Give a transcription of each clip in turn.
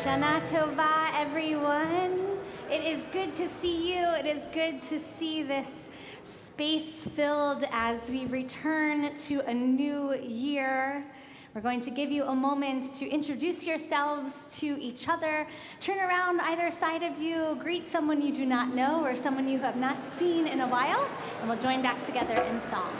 Shana Tova, everyone. It is good to see you. It is good to see this space filled as we return to a new year. We're going to give you a moment to introduce yourselves to each other. Turn around either side of you, greet someone you do not know or someone you have not seen in a while, and we'll join back together in song.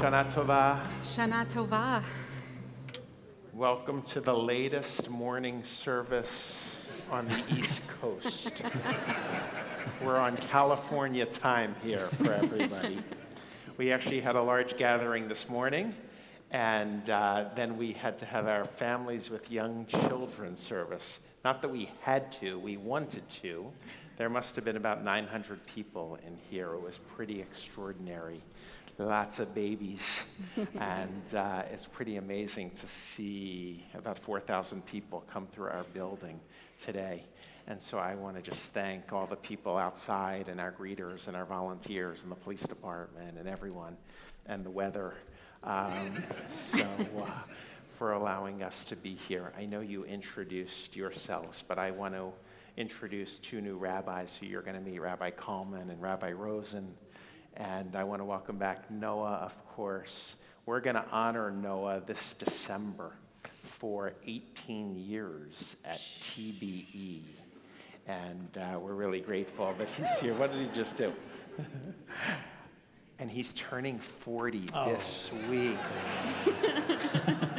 Shana Tova. Shana Tova. Welcome to the latest morning service on the East Coast. We're on California time here for everybody. We actually had a large gathering this morning, and then we had to have our families with young children service. Not that we had to, we wanted to. There must have been about 900 people in here. It was pretty extraordinary. Lots of babies, and it's pretty amazing to see about 4,000 people come through our building today. And so I want to just thank all the people outside and our greeters and our volunteers and the police department and everyone and the weather for allowing us to be here. I know you introduced yourselves, but I want to introduce two new rabbis who you're going to meet, Rabbi Kalman and Rabbi Rosen. And I want to welcome back Noah, of course. We're going to honor Noah this December for 18 years at TBE. And we're really grateful that he's here. What did he just do? And he's turning 40 this week.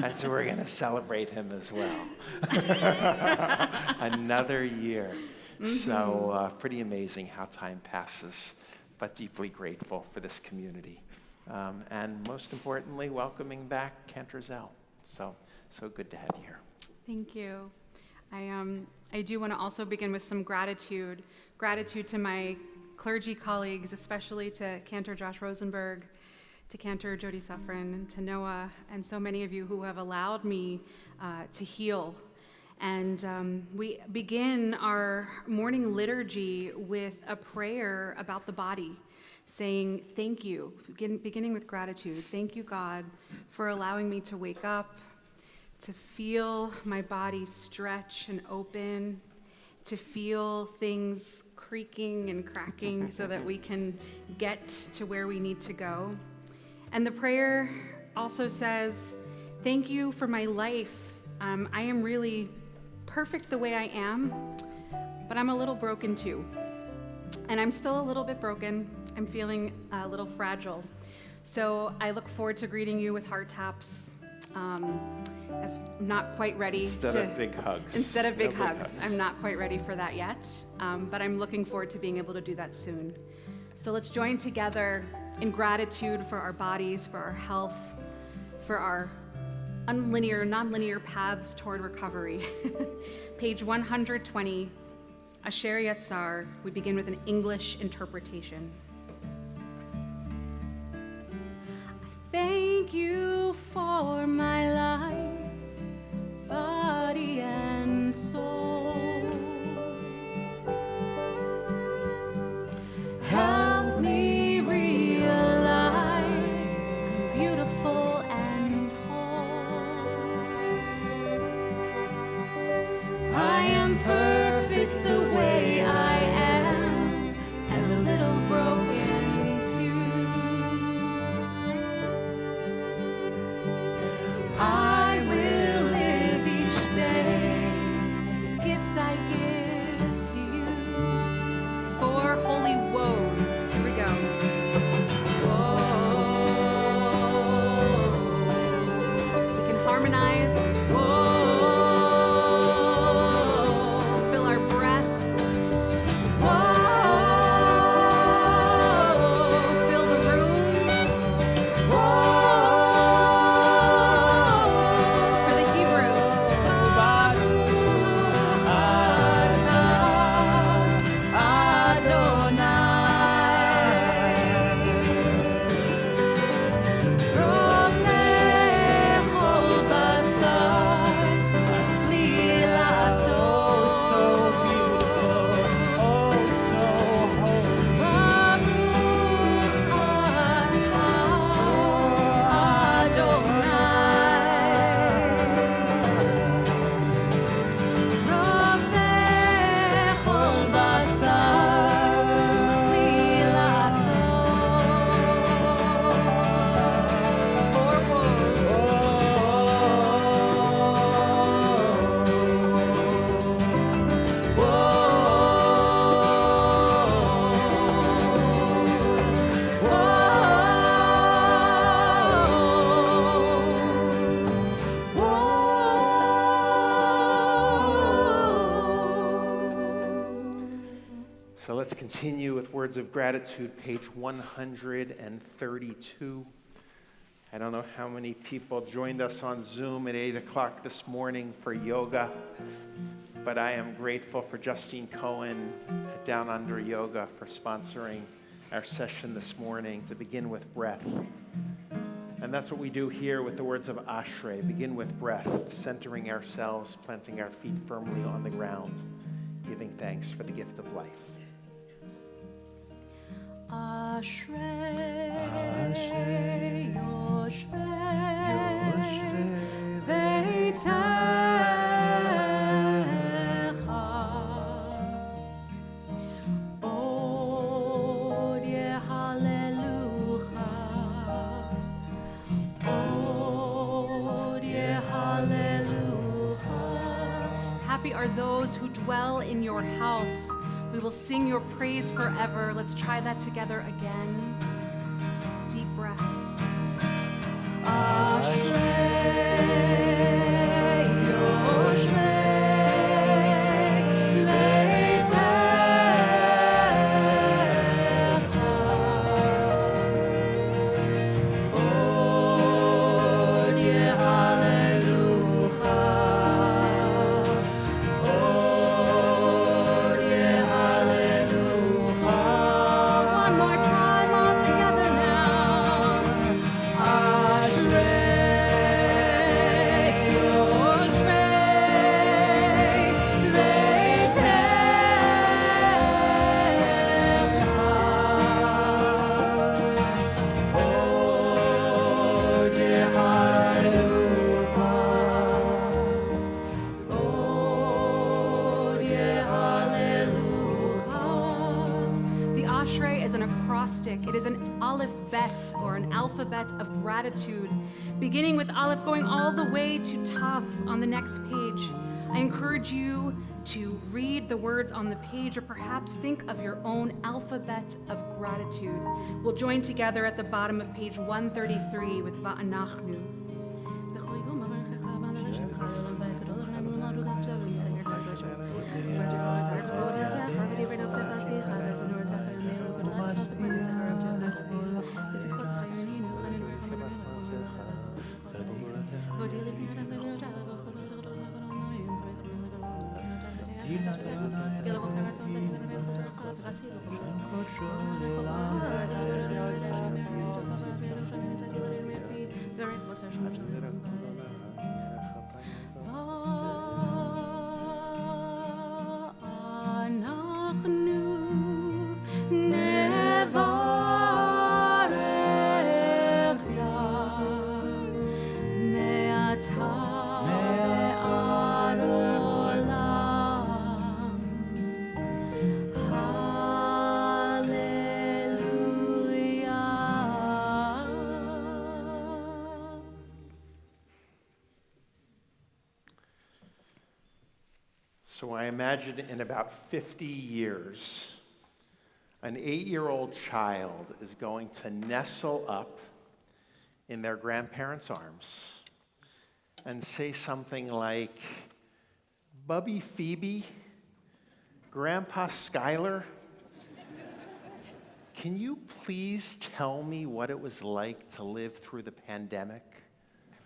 And so we're going to celebrate him as well. Another year. So pretty amazing how time passes, but deeply grateful for this community. And most importantly, welcoming back Cantor Zell. So good to have you here. Thank you. I do want to also begin with some gratitude. Gratitude to my clergy colleagues, especially to Cantor Josh Rosenberg, to Cantor Jody Suffren, to Noah, and so many of you who have allowed me to heal. And we begin our morning liturgy with a prayer about the body, saying thank you, beginning with gratitude. Thank you, God, for allowing me to wake up, to feel my body stretch and open, to feel things creaking and cracking so that we can get to where we need to go. And the prayer also says, thank you for my life. I am really perfect the way I am, but I'm a little broken too. And I'm still a little bit broken. I'm feeling a little fragile. So I look forward to greeting you with heart taps, as not quite ready Instead of big hugs. Instead of big hugs. I'm not quite ready for that yet, but I'm looking forward to being able to do that soon. So let's join together in gratitude for our bodies, for our health, for our nonlinear paths toward recovery. Page 120, Asher Yatzar, we begin with an English interpretation. Thank you for my life, body and soul. Help me realize I'm beautiful and whole. I am perfect the way I am, and a little broken too. I will live each day as a gift I give to you. 4 holy woes. Here we go. Whoa. We can harmonize. Whoa. Fill our breath. Whoa. Fill the room. Whoa. For the Hebrew. Baruch atah Adonai. Rofeh kol basar, mafli la'asot. So beautiful, oh so holy. Baruch atah Adonai. Rofeh kol basar, mafli la'asot. 4 woes. So let's continue with words of gratitude, page 132. I don't know how many people joined us on Zoom at 8 o'clock this morning for yoga, but I am grateful for Justine Cohen at Down Under Yoga for sponsoring our session this morning to begin with breath. And that's what we do here with the words of Ashrei. Begin with breath, centering ourselves, planting our feet firmly on the ground, giving thanks for the gift of life. Ashrei Yoshvei Beitecha Od Yehalelucha Od Yehalelucha. Happy are those who dwell in your house. We will sing your praise forever. Let's try that together again. Deep breath. Ashrei Yoshvei Beitecha Ashrei is an acrostic. It is an aleph-bet, or an alphabet of gratitude, beginning with aleph, going all the way to tav on the next page. I encourage you to read the words on the page, or perhaps think of your own alphabet of gratitude. We'll join together at the bottom of page 133 with Va'anachnu. So I imagine in about 50 years, an 8-year-old child is going to nestle up in their grandparents' arms and say something like, "Bubby Phoebe, Grandpa Skylar, can you please tell me what it was like to live through the pandemic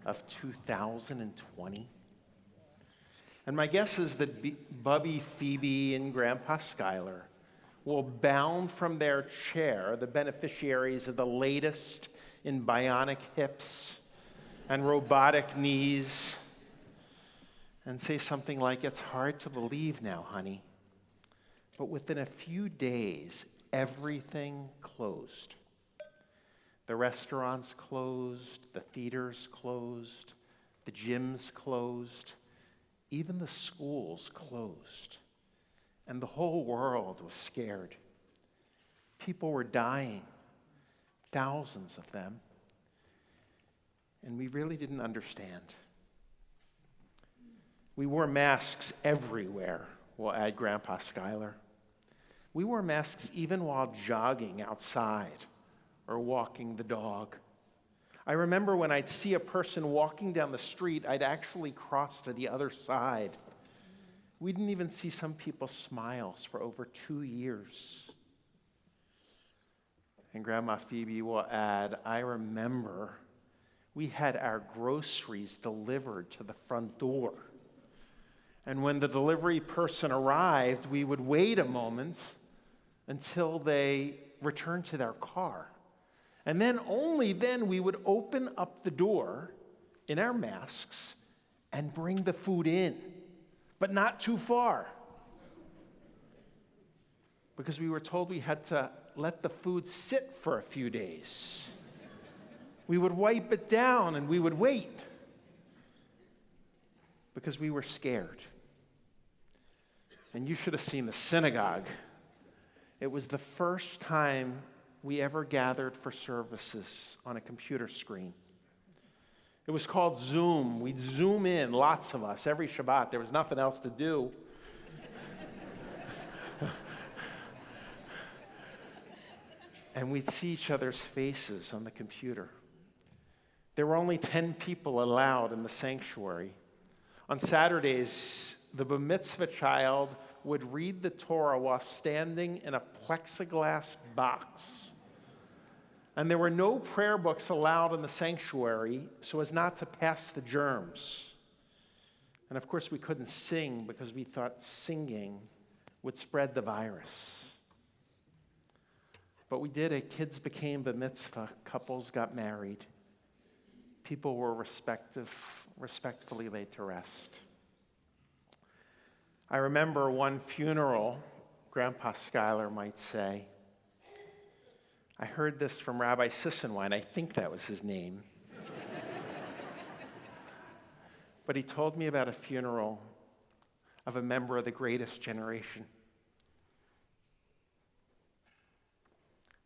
of 2020? And my guess is that Bubby Phoebe and Grandpa Skylar will bound from their chair, the beneficiaries of the latest in bionic hips and robotic knees, and say something like, "It's hard to believe now, honey, but within a few days, everything closed. The restaurants closed, the theaters closed, the gyms closed, even the schools closed, and the whole world was scared. People were dying, thousands of them, and we really didn't understand. We wore masks everywhere," will add Grandpa Skylar. "We wore masks even while jogging outside or walking the dog. I remember when I'd see a person walking down the street, I'd actually cross to the other side. We didn't even see some people's smiles for over 2 years." And Grandma Phoebe will add, "I remember we had our groceries delivered to the front door. And when the delivery person arrived, we would wait a moment until they returned to their car. And then, only then, we would open up the door in our masks and bring the food in, but not too far, because we were told we had to let the food sit for a few days. We would wipe it down and we would wait, because we were scared." And you should have seen the synagogue. It was the first time we ever gathered for services on a computer screen. It was called Zoom. We'd Zoom in, lots of us, every Shabbat. There was nothing else to do. And we'd see each other's faces on the computer. There were only 10 people allowed in the sanctuary. On Saturdays, the bar mitzvah child would read the Torah while standing in a plexiglass box. And there were no prayer books allowed in the sanctuary so as not to pass the germs. And of course, we couldn't sing because we thought singing would spread the virus. But we did it. Kids became bar mitzvah. Couples got married. People were respectfully laid to rest. I remember one funeral, Grandpa Skylar might say. I heard this from Rabbi Sissenwein. I think that was his name. But he told me about a funeral of a member of the greatest generation.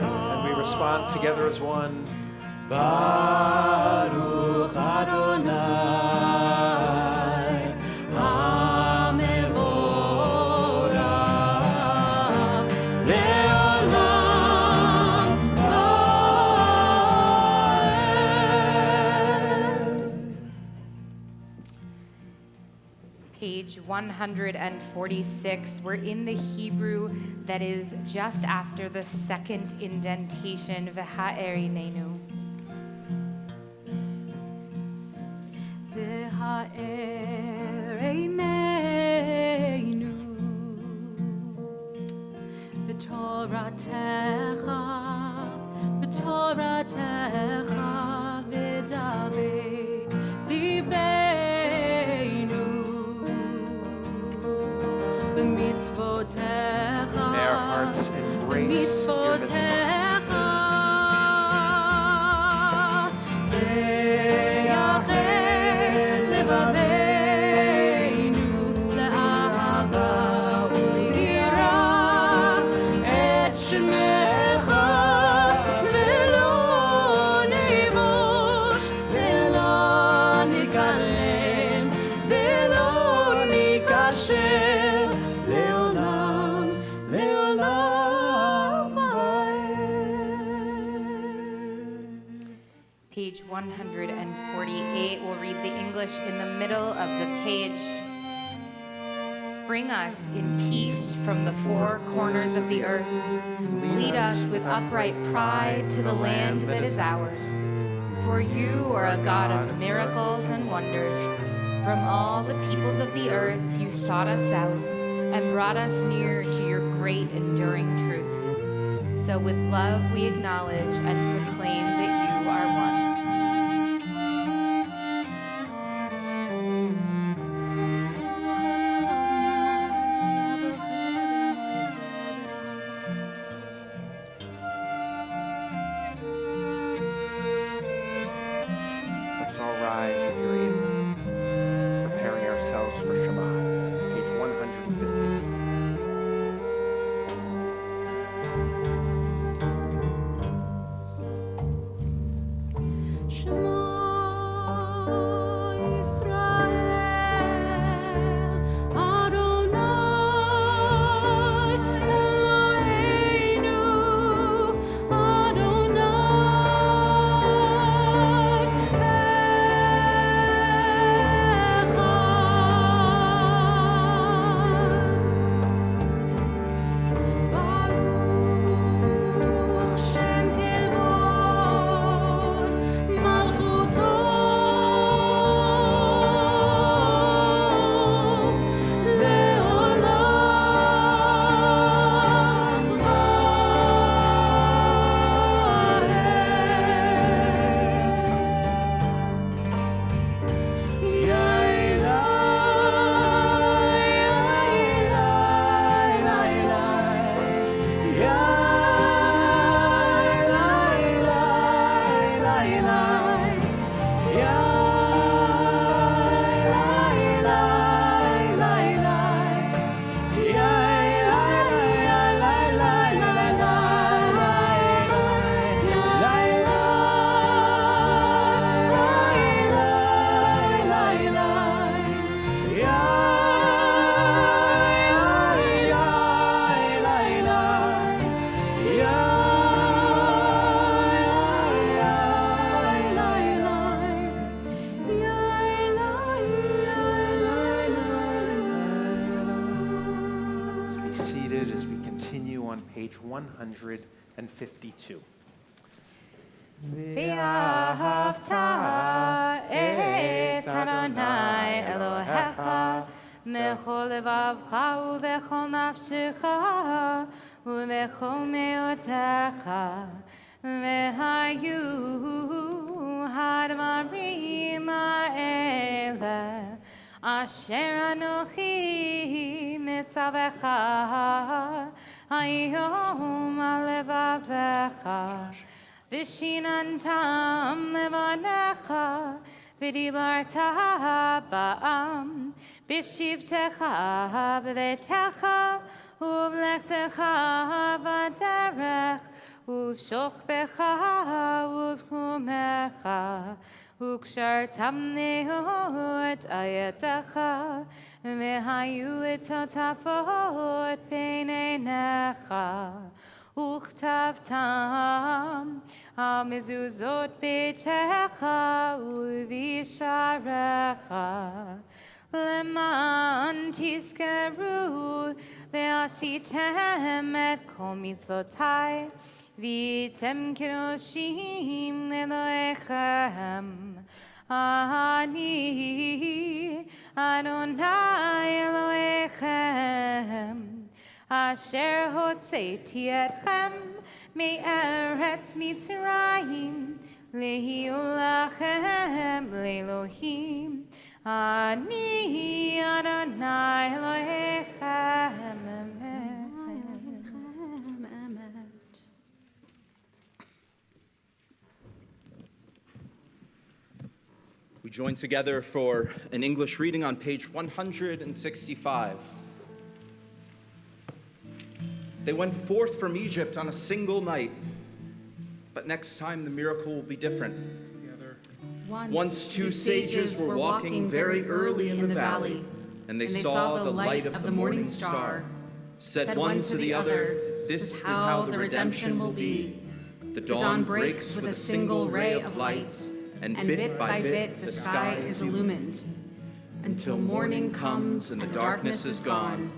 And we respond together as one. Baruch Adonai HaMevorach Le'olam Vaed. Page 146. We're in the Hebrew that is just after the second indentation, V'ha'erinenu. V'ha'erinenu b'toratecha v'davek libeinu b'mitzvotecha May our hearts embrace your mitzvot. b'mitzvotecha page 148. We'll read the English in the middle of the page. Bring us in peace from the four corners of the earth. Lead us with upright pride to the land that is ours. For you are a God of miracles and wonders. From all the peoples of the earth you sought us out and brought us near to your great enduring truth. So with love we acknowledge and proclaim that you are one. Let's all rise if you're able. Preparing ourselves for Shema, page 150. As we continue on page 152. ואהבת את אדוני אלוהיך מכל לבבך ובכל נפשך ובכל מאודך והיו הדברים האלה אשר אנוכי מצווך היום על לבבך ושיננתם לבניך ודיברת בם בשבתך בביתך ובלכתך בדרך ובשוכבך ובקומך וקשרתם נאות ידך והיו לטוטפות בין עיניך וכתבתם על מזוזות ביתך ובשעריך למען תזכרו ועשיתם את כל מצוותי והייתם קדושים לאלוהיכם אני אדוני אלוהיכם אשר הוצאתי אתכם מארץ מצרים להיות לכם לאלוהים אני אדוני אלוהיכם We join together for an English reading on page 165. They went forth from Egypt on a single night, but next time the miracle will be different. Once two sages were walking very early in the valley, and they saw the light of the morning star. Said one to the other, "This is how the redemption will be." The dawn breaks with a single ray of light, and bit by bit the sky is illumined, until morning comes and the darkness is gone.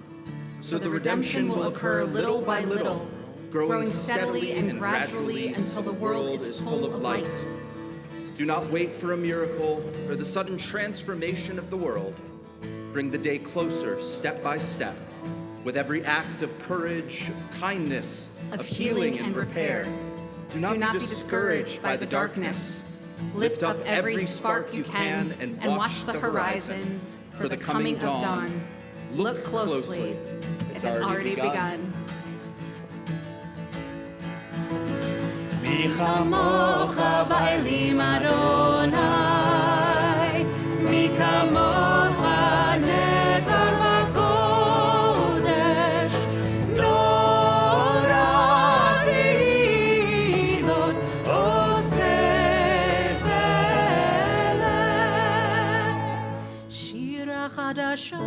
So the redemption will occur little by little, growing steadily and gradually until the world is full of light. Do not wait for a miracle or the sudden transformation of the world. Bring the day closer, step by step, with every act of courage, of kindness, of healing and repair. Do not be discouraged by the darkness. Lift up every spark you can and watch the horizon for the coming of dawn. Look closely. It has already begun. מי כמוך באלים אדוני, מי כמוך נטר בקודש, נורא תהילות אוסף אלך. שירה חדשה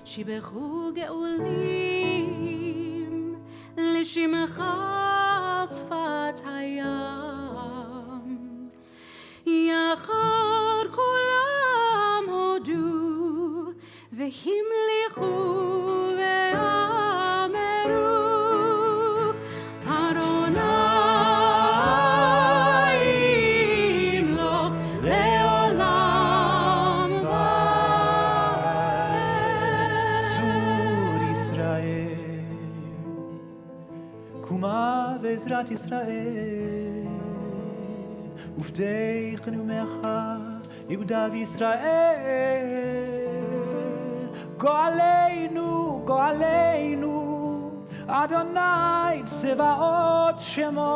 שיבחו גאולים לשמך שפת הים, יחד כולם הודו והמליכו ואמרו, אדוני ימלוך לעולם ועד. צור ישראל, קומה בעזרת ישראל, ובטח נאומך יהודה וישראל. גואלנו, גואלנו, אדוני צבאות שמו,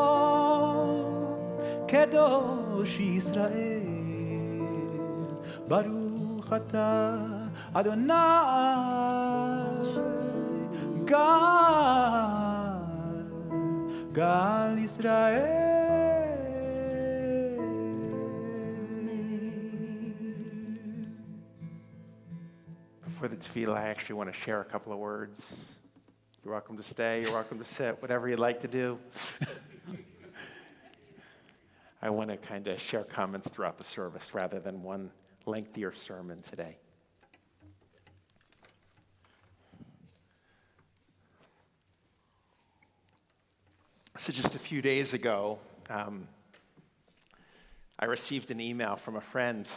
קדוש ישראל. ברוך אתה, אדוני, גל ישראל. Before the tefillah, I actually want to share a couple of words. You're welcome to stay, you're welcome to sit, whatever you'd like to do. I want to kind of share comments throughout the service rather than one lengthier sermon today. So just a few days ago, I received an email from a friend,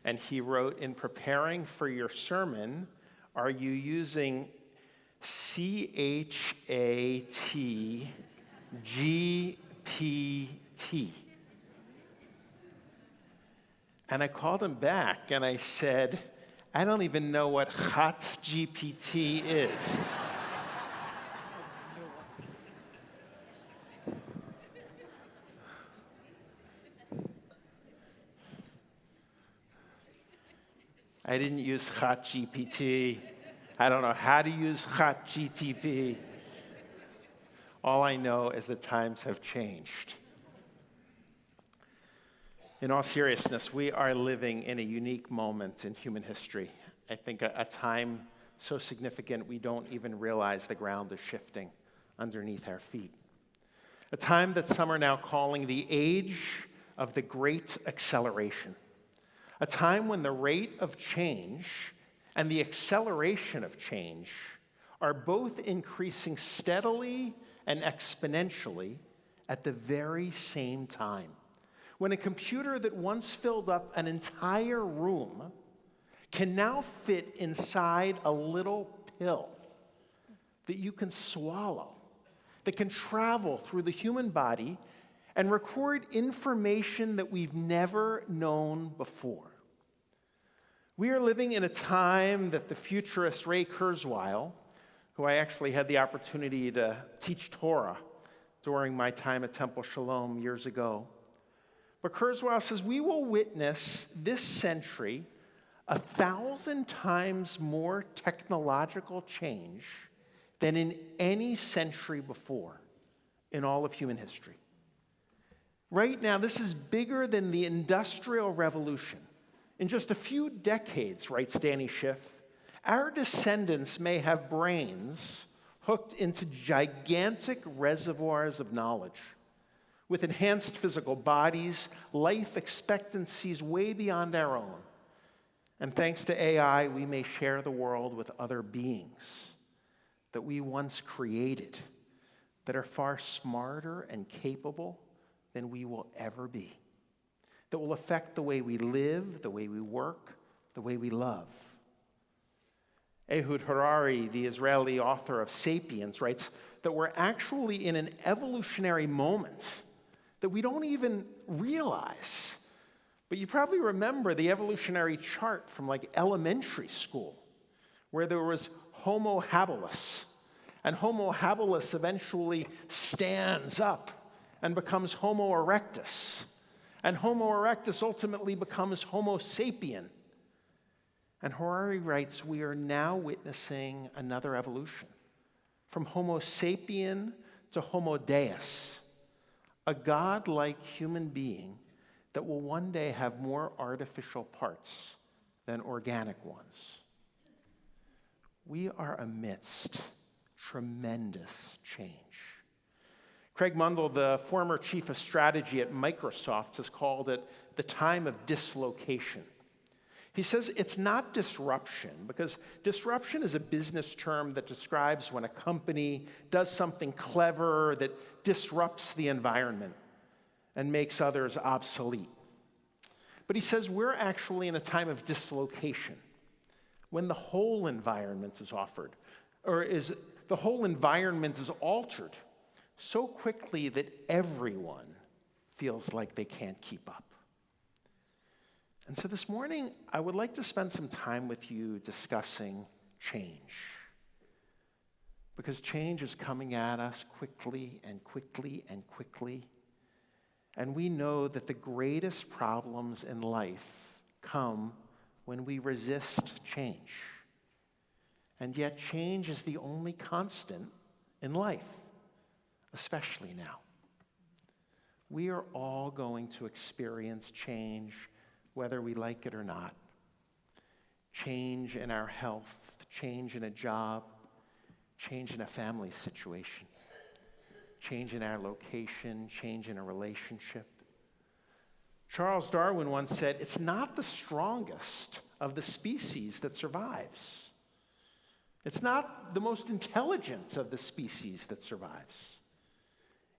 and he wrote, in preparing for your sermon, are you using ChatGPT? And I called him back and I said, I don't even know what ChatGPT is. I didn't use ChatGPT. I don't know how to use ChatGPT. All I know is the times have changed. In all seriousness, we are living in a unique moment in human history. I think a time so significant we don't even realize the ground is shifting underneath our feet. A time that some are now calling the age of the Great Acceleration. A time when the rate of change and the acceleration of change are both increasing steadily and exponentially at the very same time. When a computer that once filled up an entire room can now fit inside a little pill that you can swallow, that can travel through the human body and record information that we've never known before. We are living in a time that the futurist Ray Kurzweil, who I actually had the opportunity to teach Torah during my time at Temple Shalom years ago, but Kurzweil says we will witness this century 1,000 times more technological change than in any century before in all of human history. Right now, this is bigger than the Industrial Revolution. In just a few decades, writes Danny Schiff, our descendants may have brains hooked into gigantic reservoirs of knowledge. With enhanced physical bodies, life expectancies way beyond our own. And thanks to AI, we may share the world with other beings that we once created that are far smarter and capable than we will ever be, that will affect the way we live, the way we work, the way we love. Ehud Harari, the Israeli author of *Sapiens*, writes that we're actually in an evolutionary moment that we don't even realize. But you probably remember the evolutionary chart from like elementary school, where there was Homo habilis. And Homo habilis eventually stands up and becomes Homo erectus. And Homo erectus ultimately becomes Homo sapien. And Harari writes, we are now witnessing another evolution, from Homo sapien to Homo deus, a God-like human being that will one day have more artificial parts than organic ones. We are amidst tremendous change. Craig Mundell, the former chief of strategy at Microsoft, has called it the time of dislocation. He says it's not disruption, because disruption is a business term that describes when a company does something clever that disrupts the environment and makes others obsolete. But he says we're actually in a time of dislocation, when the whole environment is the whole environment is altered so quickly that everyone feels like they can't keep up. And so this morning, I would like to spend some time with you discussing change. Because change is coming at us quickly and quickly and quickly. And we know that the greatest problems in life come when we resist change. And yet change is the only constant in life, especially now. We are all going to experience change, whether we like it or not. Change in our health, change in a job, change in a family situation, change in our location, change in a relationship. Charles Darwin once said, it's not the strongest of the species that survives. It's not the most intelligent of the species that survives.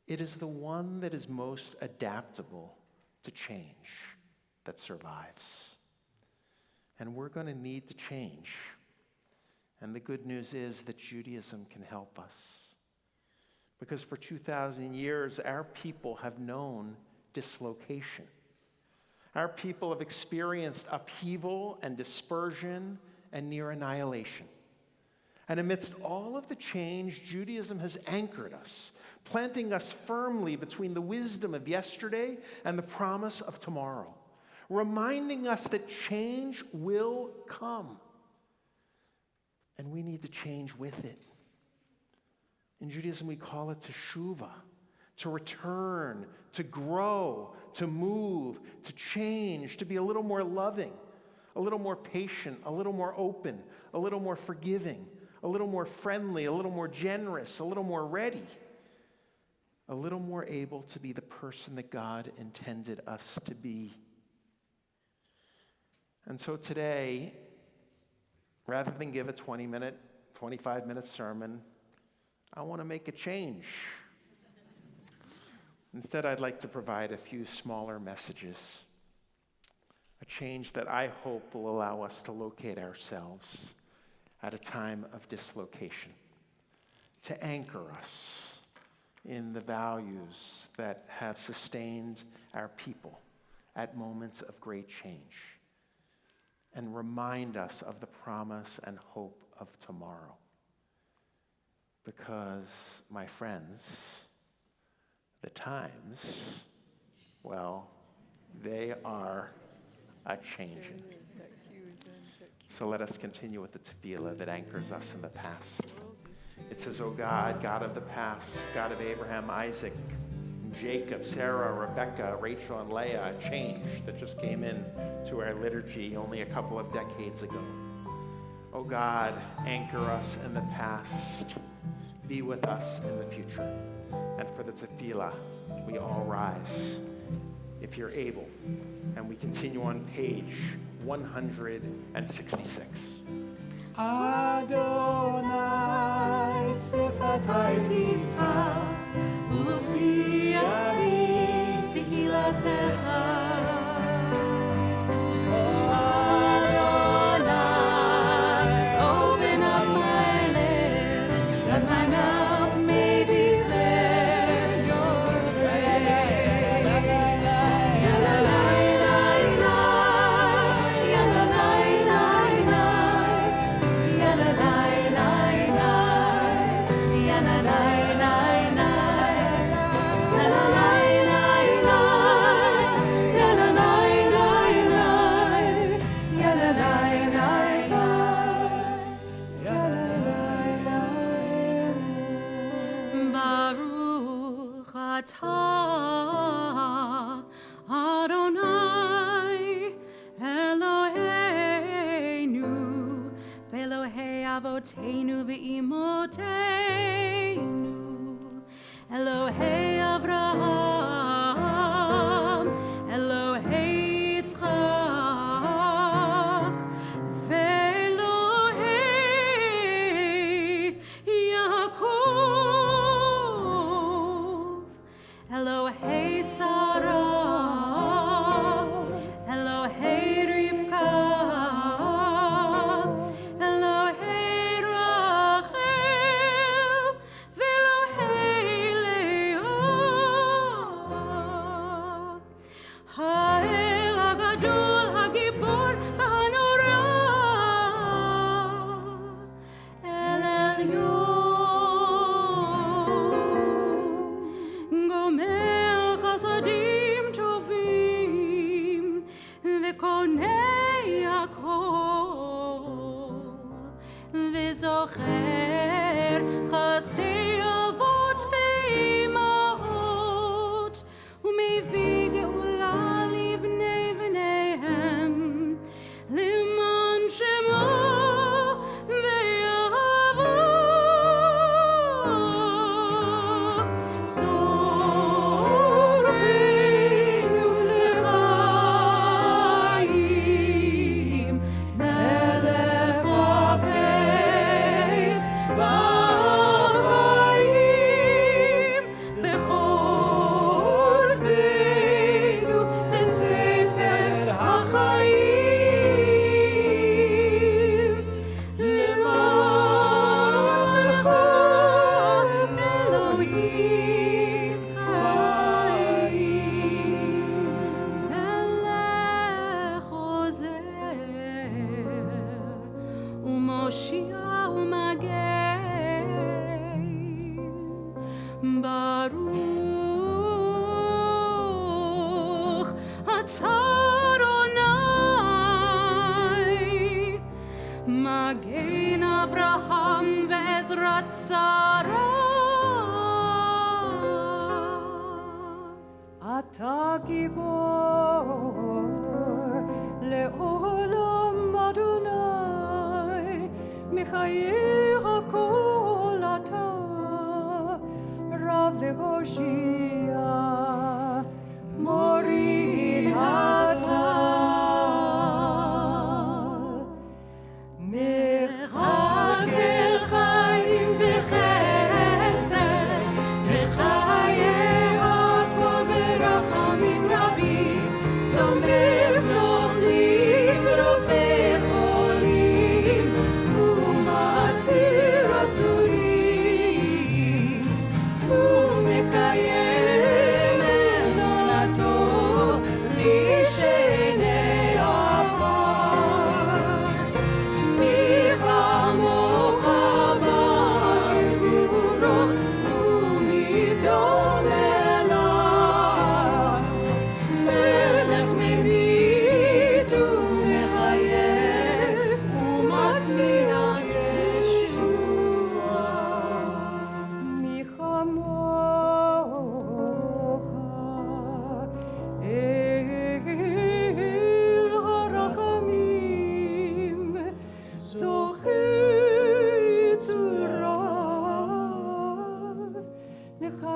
It is the one that is most adaptable to change that survives. And we're going to need to change. And the good news is that Judaism can help us. Because for 2,000 years, our people have known dislocation. Our people have experienced upheaval and dispersion and near annihilation. And amidst all of the change, Judaism has anchored us, planting us firmly between the wisdom of yesterday and the promise of tomorrow, reminding us that change will come. And we need to change with it. In Judaism, we call it teshuvah, to return, to grow, to move, to change, to be a little more loving, a little more patient, a little more open, a little more forgiving, a little more friendly, a little more generous, a little more ready, a little more able to be the person that God intended us to be. And so today, rather than give a 20-minute, 25-minute sermon, I want to make a change. Instead, I'd like to provide a few smaller messages, a change that I hope will allow us to locate ourselves at a time of dislocation, to anchor us in the values that have sustained our people at moments of great change, and remind us of the promise and hope of tomorrow. Because, my friends, the times, well, they are a-changing. So let us continue with the tefillah that anchors us in the past. It says, O God, God of the past, God of Abraham, Isaac, Jacob, Sarah, Rebecca, Rachel, and Leah, a change that just came in to our liturgy only a couple of decades ago. O God, anchor us in the past. be with us in the future. And for the tefillah, we all rise, if you're able. And we continue on page 166. Adonai sifatai tifta ufri ari tehilatecha. Adonai, open up my lips, that my mouth may declare your praise. Baruch atah Adonai Eloheinu v'Elohei avoteinu v'imoteinu Elohei Avraham Elohei Yitzchak v'Elohei Yaakov Elohei Sarah, Elohei Rivka, Elohei Rachel, v'Elohei Leah. Ha'el Hagadol Hagibor Ha'anora, El Elyon. Gomer chasadim tovim v'konei hakol v'zocher chasdei avot v'imahot umevii geula livnei v'neihem liman shemo v'yavo Soreinu l'chaim melech hafetz b'chaim v'chotvenu l'sefer ha'chaim l'malcha Elohim chaim melech ozer u'moshia u'magen Baruch atah Adonai Magen Avraham ve'ezrat Sarah אתה גיבור לעולם אדוני מחייך כל אתה רב להושיע מוריד אתה מחכה חיים בחסד וחיי הכל ברחמים רבים צומח נופלים רופא חולים ומציל אסורים ומקיים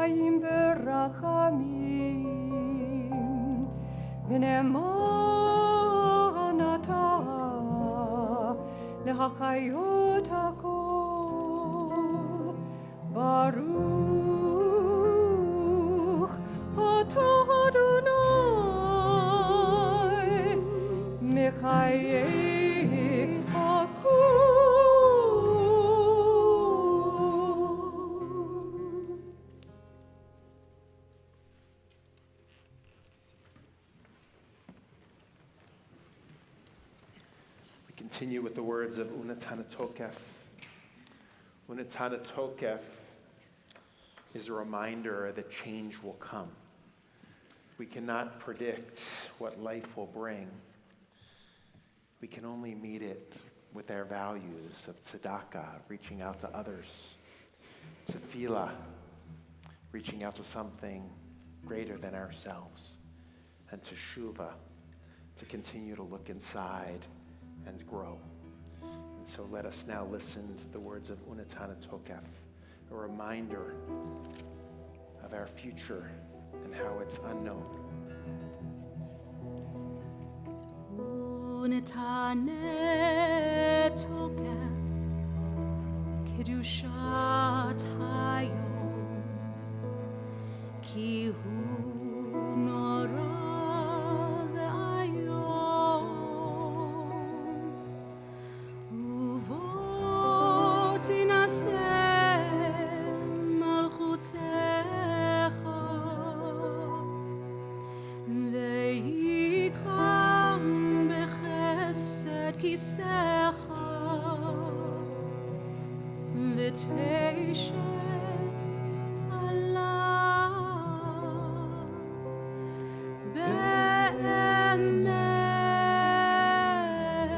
חיים ברחמים, ונאמר נטע להחיות הכל. ברוך אתה אדוני מחיי הכל. Continue with the words of Unatana Tokef. Unatana Tokef is a reminder that change will come. We cannot predict what life will bring. We can only meet it with our values of tzedakah, reaching out to others, tefillah, reaching out to something greater than ourselves, and teshuvah, to continue to look inside and grow. And so let us now listen to the words of Unatana Tokef, a reminder of our future and how it's unknown. Unatana Tokef Kedushat Hayom Ki hu nora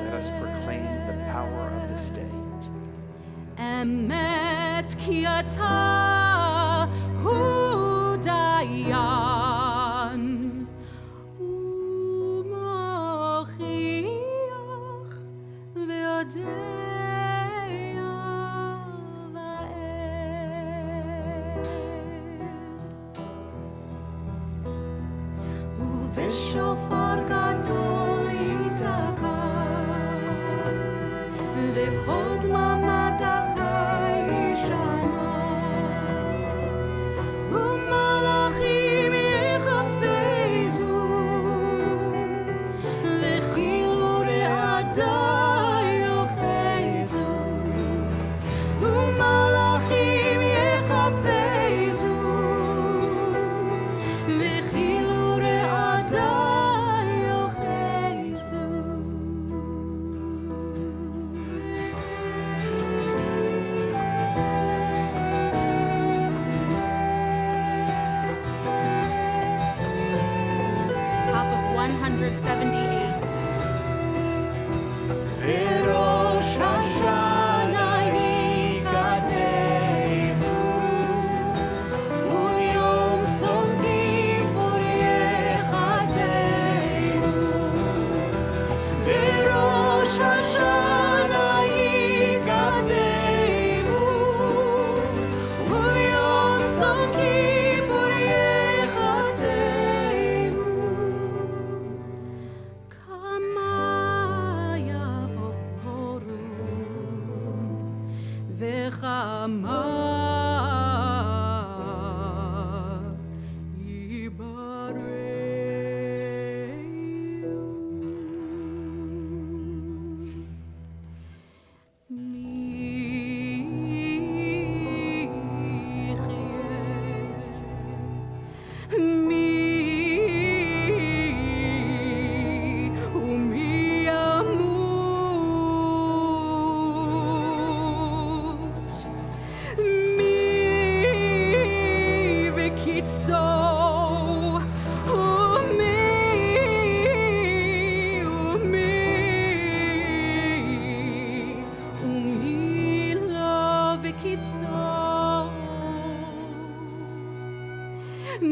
Let us proclaim the power of this day. Emet ki ata hu dayan u'mochiach ve'odei uveshofar gadol yitaka ve'kol dmama daka yishama u'malachim yechafezu ve'chilu re'adai yochezu u'malachim yechafezu ve'chilu re'adai yochezu. Top of 178. Rosh Hashanah hikateinu, u'yom tzom kippur yechateinu. Rosh Hashanah hikateinu, u'yom tzom kippur yechateinu. Kama yavoru vechama yibareyu.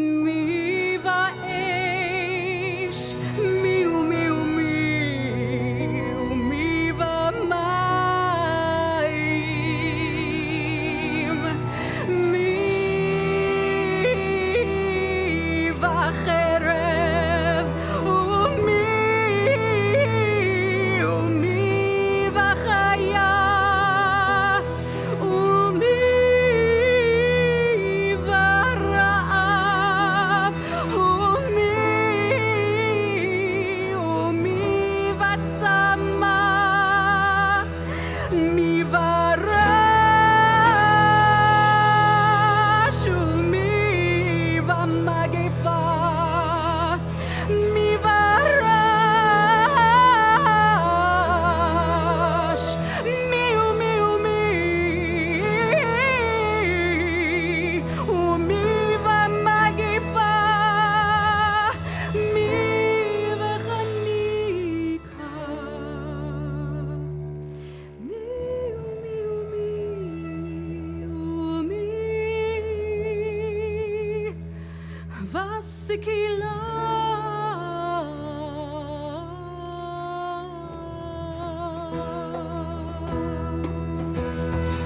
Mi va'esh, mi va'mayim, mi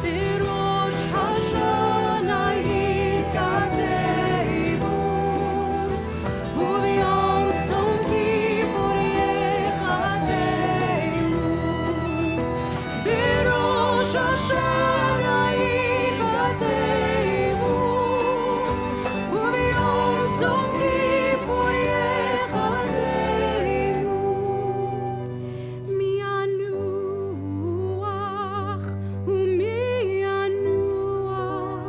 בראש השנה יקטעו, וביום צום כיפור יחתמו. בראש השנה יקטעו, וביום צום כיפור יחתמו. מי ינוח ומי ינוח,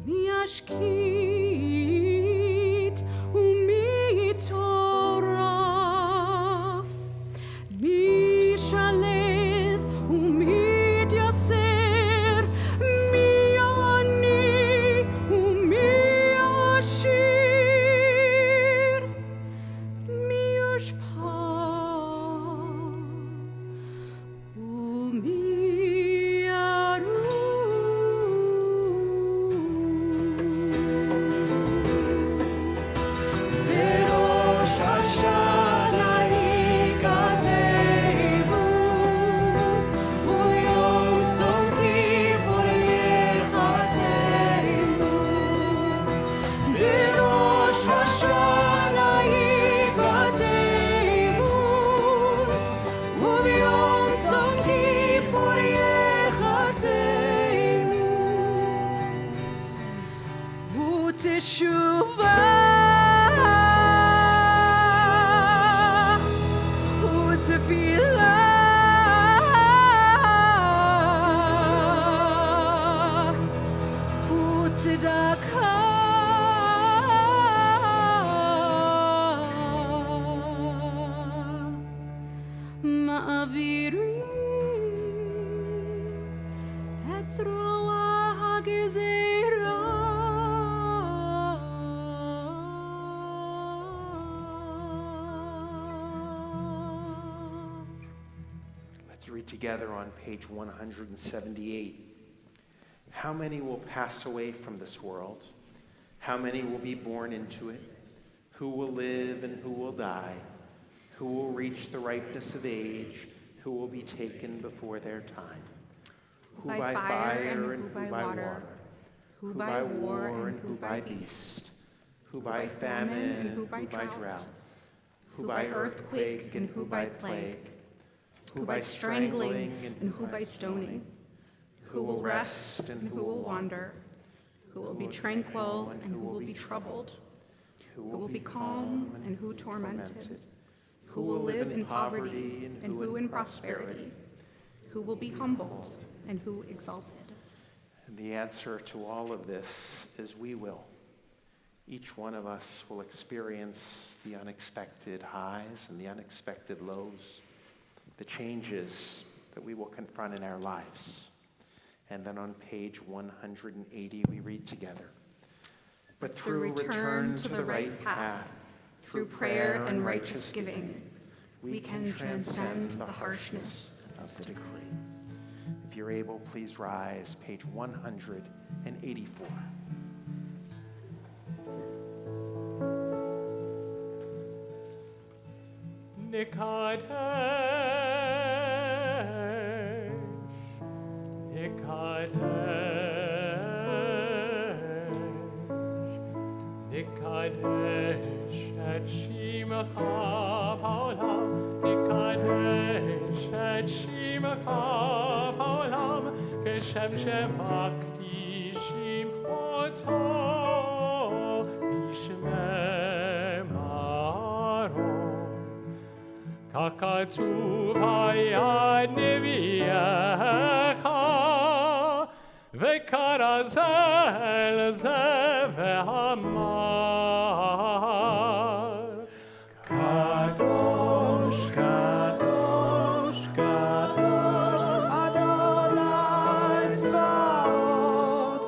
מי ישקיט ומי יטורף, מי ישלב ומי יתייסר, מי עני ומי עשיר, מי יושפע ומי ירום. בראש השנה יקטעו, וביום צום כיפור יחתמו. בראש השנה יקטעו, וביום צום כיפור יחתמו. ותשובה ותפילה וצדקה מעבירים את רוע הגזירה. Let's read together on page 178. How many will pass away from this world? How many will be born into it? Who will live and who will die? Who will reach the ripeness of age? Who will be taken before their time? Who By fire and who by water? Who by war and who by beast? Who by famine and who by drought? Who by earthquake and who by plague? Who by strangling and who by stoning? Who will rest and who will wander? Who will be tranquil and who will be troubled? Who will be calm and who tormented? Who will live in poverty and who in prosperity? Who will be humbled and who exalted? And the answer to all of this is we will. Each one of us will experience the unexpected highs and the unexpected lows, the changes that we will confront in our lives. And then on page 180, we read together. But through return to the right path, through prayer and righteous giving, we can transcend the harshness of the decree. If you're able, please rise, page 184. Nikadesh et Shimecha Ba'olam, Nikadesh et Shimecha Ba'olam, Keshem shemakdishim oto b'shmei Aaron. Kakatuv hayad neviyecha, v'karazel ze ve'amar. Kadosh, Kadosh, Kadosh, Adonai Tzvaot,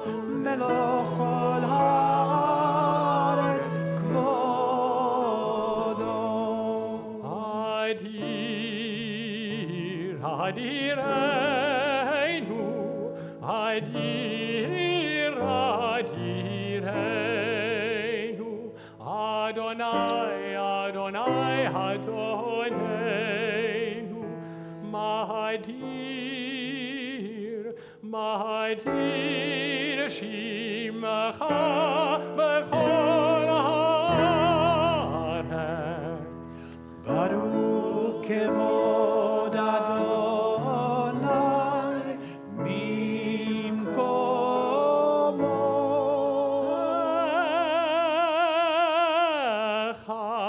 Meloch kol haaretz kvodo. Adir, Adireinu, Adir, Adireinu. Adonai Adonenu, Mahadir Shimecha b'chol haaretz. Baruch kevod Adonai mimkomo.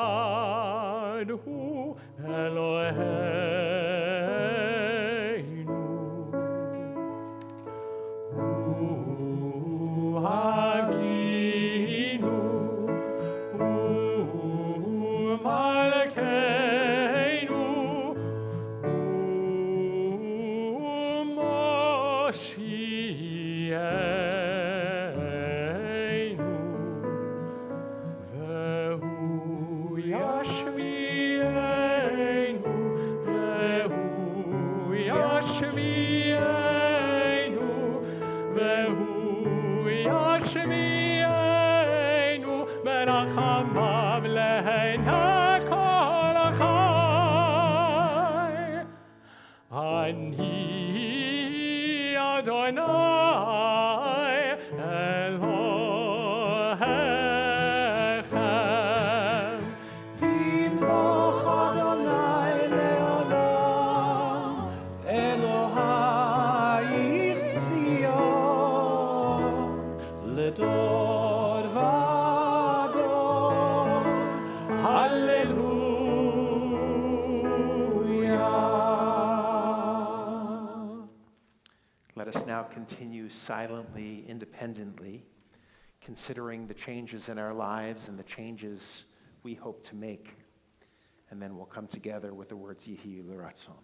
Echad hu Eloheinu, hu Avinu, hu Malkeinu, hu Moshiach. Vehu yashmienu, berachamav lehenei kol chai. Ani Adonai Elohechem. Timloch Adonai leolam, Elohai Zion, ledor vador. Hallelujah. Let us now continue silently, independently, considering the changes in our lives and the changes we hope to make. And then we'll come together with the words Yehi L'Ratzon.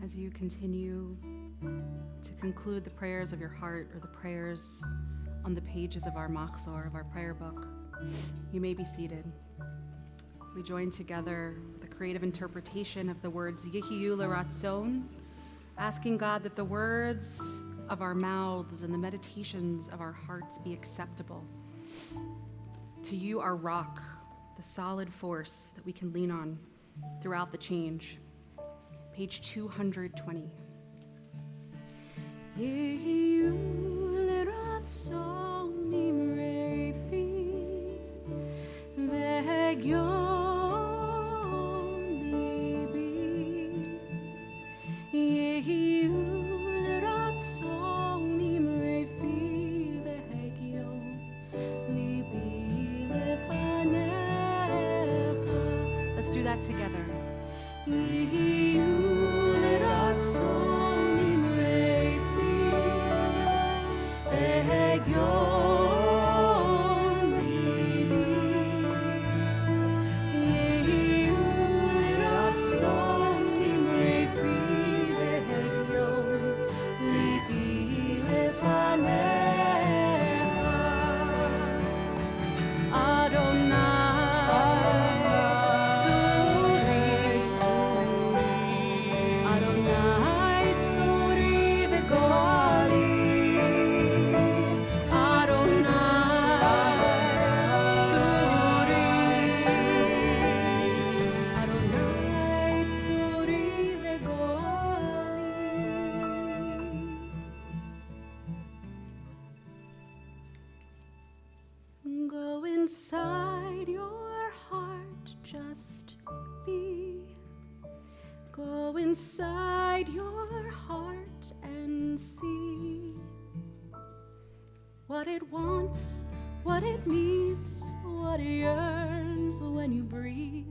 As you continue to conclude the prayers of your heart or the prayers on the pages of our machzor, of our prayer book, you may be seated. We join together with a creative interpretation of the words Yehiyu L'Ratzon, asking God that the words of our mouths and the meditations of our hearts be acceptable. To you, our rock, the solid force that we can lean on throughout the change. Page 220. Yehiyu l'ratzon nimrefi v'hegyon libi. Yehiyu l'ratzon nimrefi v'hegyon libi lefanecha. Let's do that together. Yehiyu l'ratzon nimrefi v'hegyon libi. Yehiyu l'ratzon nimrefi v'hegyon libi lefanecha. Adonai tzuri, Adonai tzuri v'goali, Adonai Go inside your heart and see what it wants, what it needs, what it yearns when you breathe.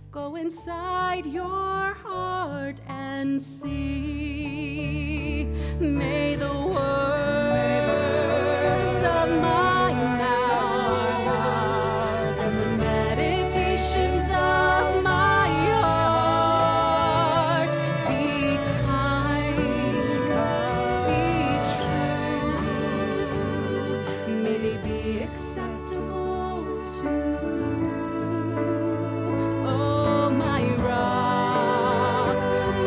Go inside your heart and see. May the words of my mouth and the meditations of my heart be kind, be true. May they be acceptable to you. Oh, my rock,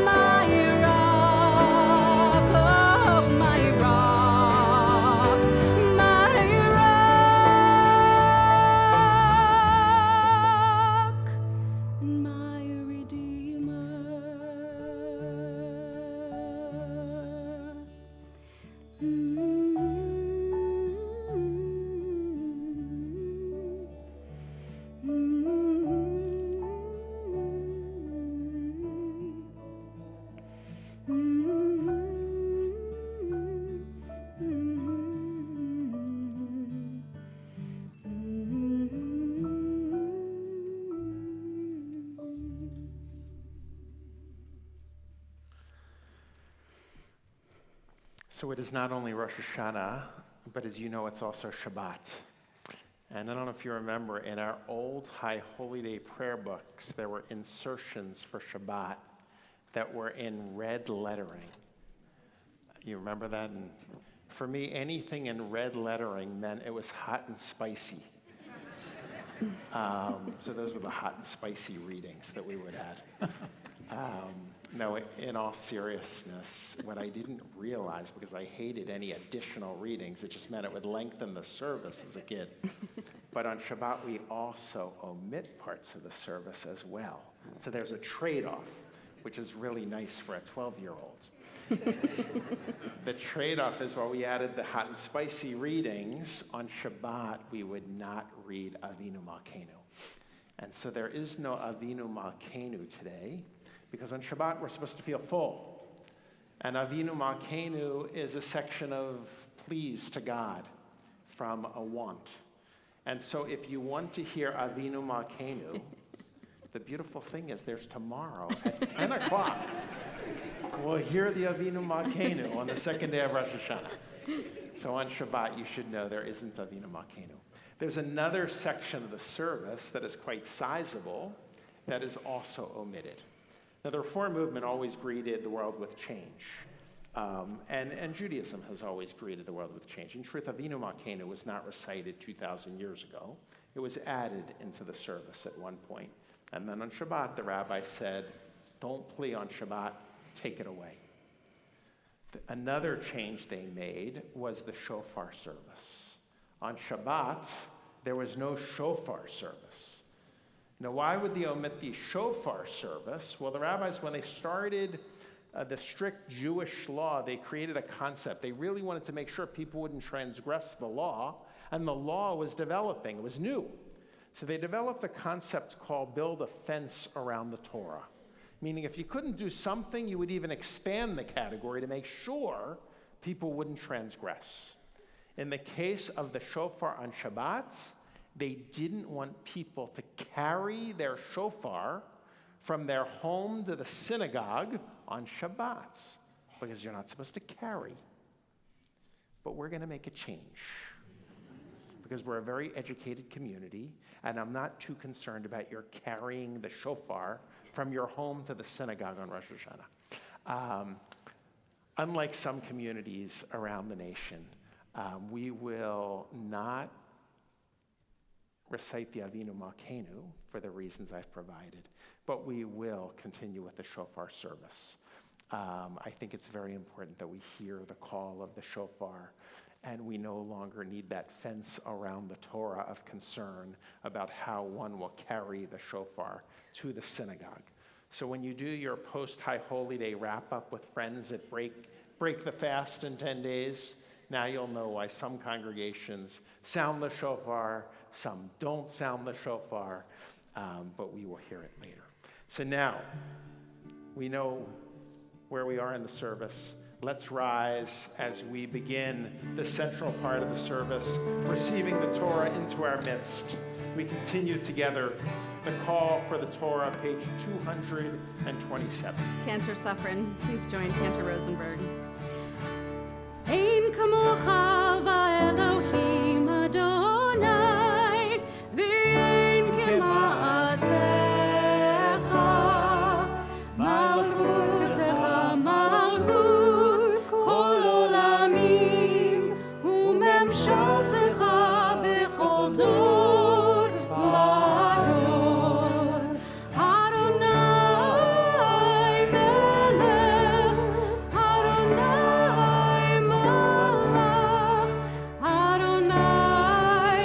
my rock, oh, my rock, my rock, and my redeemer. So it is not only Rosh Hashanah, but as you know, it's also Shabbat. And I don't know if you remember, in our old High Holy Day prayer books, there were insertions for Shabbat that were in red lettering. You remember that? And for me, anything in red lettering meant it was hot and spicy. So those were the hot and spicy readings that we would add. No, in all seriousness, what I didn't realize, because I hated any additional readings, it just meant it would lengthen the service as a kid. But on Shabbat, we also omit parts of the service as well. So there's a trade-off, which is really nice for a 12-year-old. The trade-off is while we added the hot and spicy readings, on Shabbat, we would not read Avinu Malkeinu. And so there is no Avinu Malkeinu today, because on Shabbat, we're supposed to feel full. And Avinu Malkeinu is a section of pleas to God from a want. And so if you want to hear Avinu Malkeinu, the beautiful thing is there's tomorrow at 10 o'clock. We'll hear the Avinu Malkeinu on the second day of Rosh Hashanah. So on Shabbat, you should know there isn't Avinu Malkeinu. There's another section of the service that is quite sizable that is also omitted. Now, the Reform movement always greeted the world with change, and Judaism has always greeted the world with change. In truth, Avinu Malkeinu was not recited 2,000 years ago. It was added into the service at one point. And then on Shabbat, the rabbi said, don't plea on Shabbat, take it away. Another change they made was the shofar service. On Shabbat, there was no shofar service. Now, why would they omit the shofar service? Well, the rabbis, when they started the strict Jewish law, they created a concept. They really wanted to make sure people wouldn't transgress the law, and the law was developing. It was new. So they developed a concept called build a fence around the Torah, meaning if you couldn't do something, you would even expand the category to make sure people wouldn't transgress. In the case of the shofar on Shabbat, they didn't want people to carry their shofar from their home to the synagogue on Shabbat, because you're not supposed to carry. But we're going to make a change, because we're a very educated community, and I'm not too concerned about your carrying the shofar from your home to the synagogue on Rosh Hashanah. Unlike some communities around the nation, we will not recite the Avinu Malkeinu for the reasons I've provided, but we will continue with the shofar service. I think it's very important that we hear the call of the shofar, and we no longer need that fence around the Torah of concern about how one will carry the shofar to the synagogue. So when you do your post-High Holy Day wrap-up with friends that break the fast in 10 days, now you'll know why some congregations sound the shofar, some don't sound the shofar, but we will hear it later. So now, We know where we are in the service. Let's rise as we begin the central part of the service, receiving the Torah into our midst. We continue together the call for the Torah, page 227. Cantor Suffren, please join Cantor Rosenberg. Ein kamocha va'Elohim Adonai, v'ein kema'asecha. Malchutecha malchut kol olamim, u'memshaltecha bechol dor v'dor. Adonai melech, Adonai malach, Adonai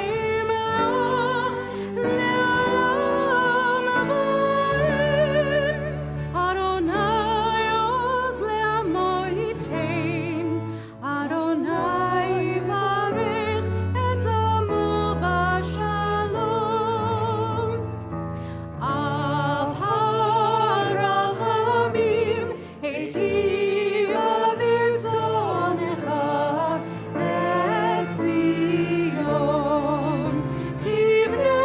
melech le'olam avoid. Adonai oz le'amo yitain, Adonai yivarech et amo v'shalom. Av harachamim heitiva v'tzonecha et Zion. Tibne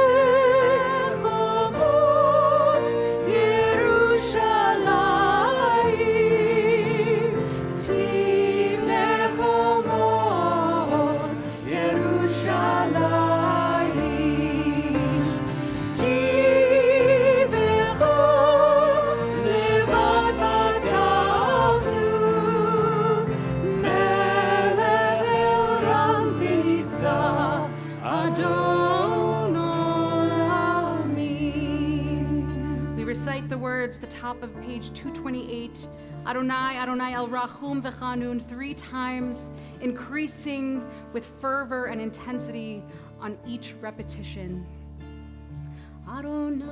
chomot Yerushalayim, Tibne chomot Yerushalayim. Ki bechol levad batachnu, melech elram v'nisa, Adon olamim. We recite the words, the top of page 228, Adonai, Adonai El Rachum V'Chanun, 3 times, increasing with fervor and intensity on each repetition. Adonai,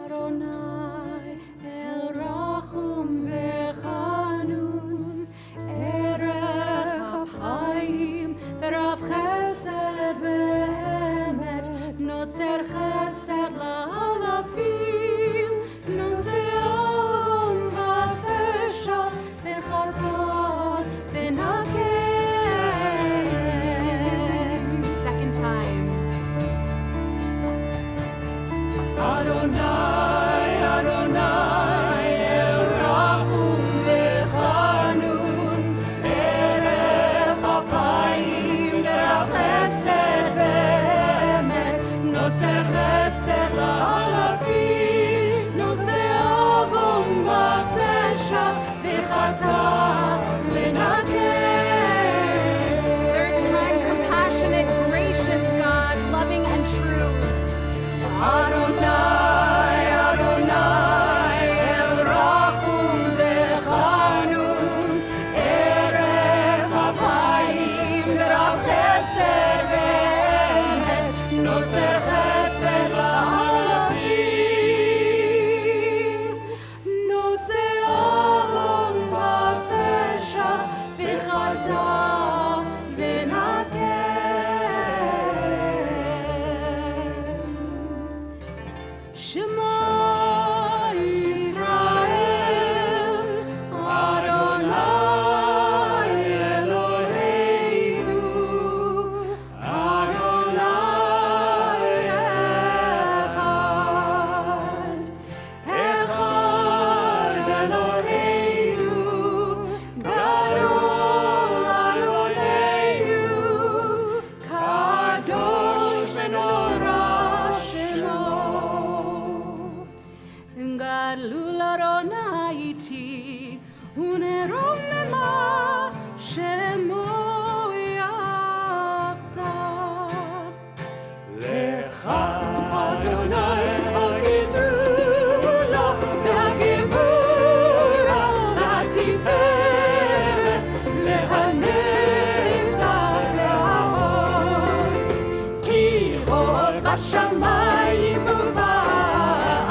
Adonai, El Rachum V'Chanun, Erech Apayim, V'Rav Chesed V'Emet, Notzer Chesed La'alafim, Notzer Avon V'Fesha, V'Chata, V'Nakem. Second time. Adonai, Adonai, El Rachum V'Chanun, Erech Apayim, V'Rav Chesed V'Emet, Notzer Chesed La'alafim, Notzer Avon V'Fesha, V'Chata, V'Nakem. Third time, compassionate, gracious God, loving and true. Adonai, Adonai, El Rachum V'Chanun, Erech Apayim, V'Rav Chesed V'Emet, Notzer Chesed La'alafim, Notzer Avon V'Fesha, V'Chata, V'Nakem. Shema Yisrael, Adonai Eloheinu, Adonai Echad. Echad Eloheinu, Gadol Adonai בשמיים ובארץ,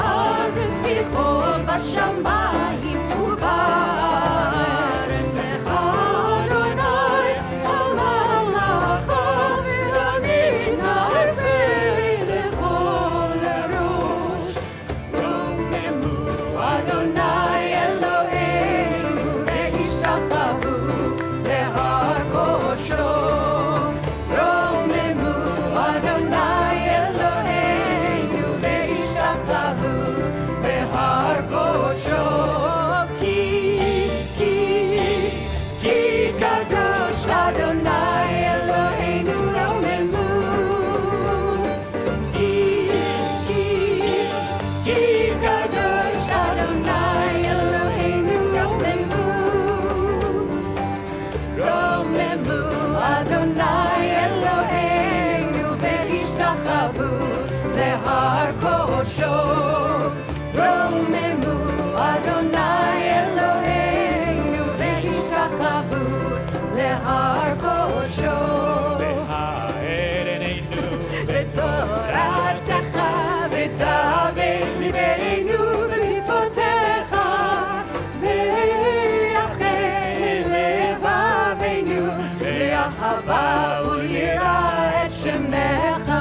אהבה וליראה את שמך,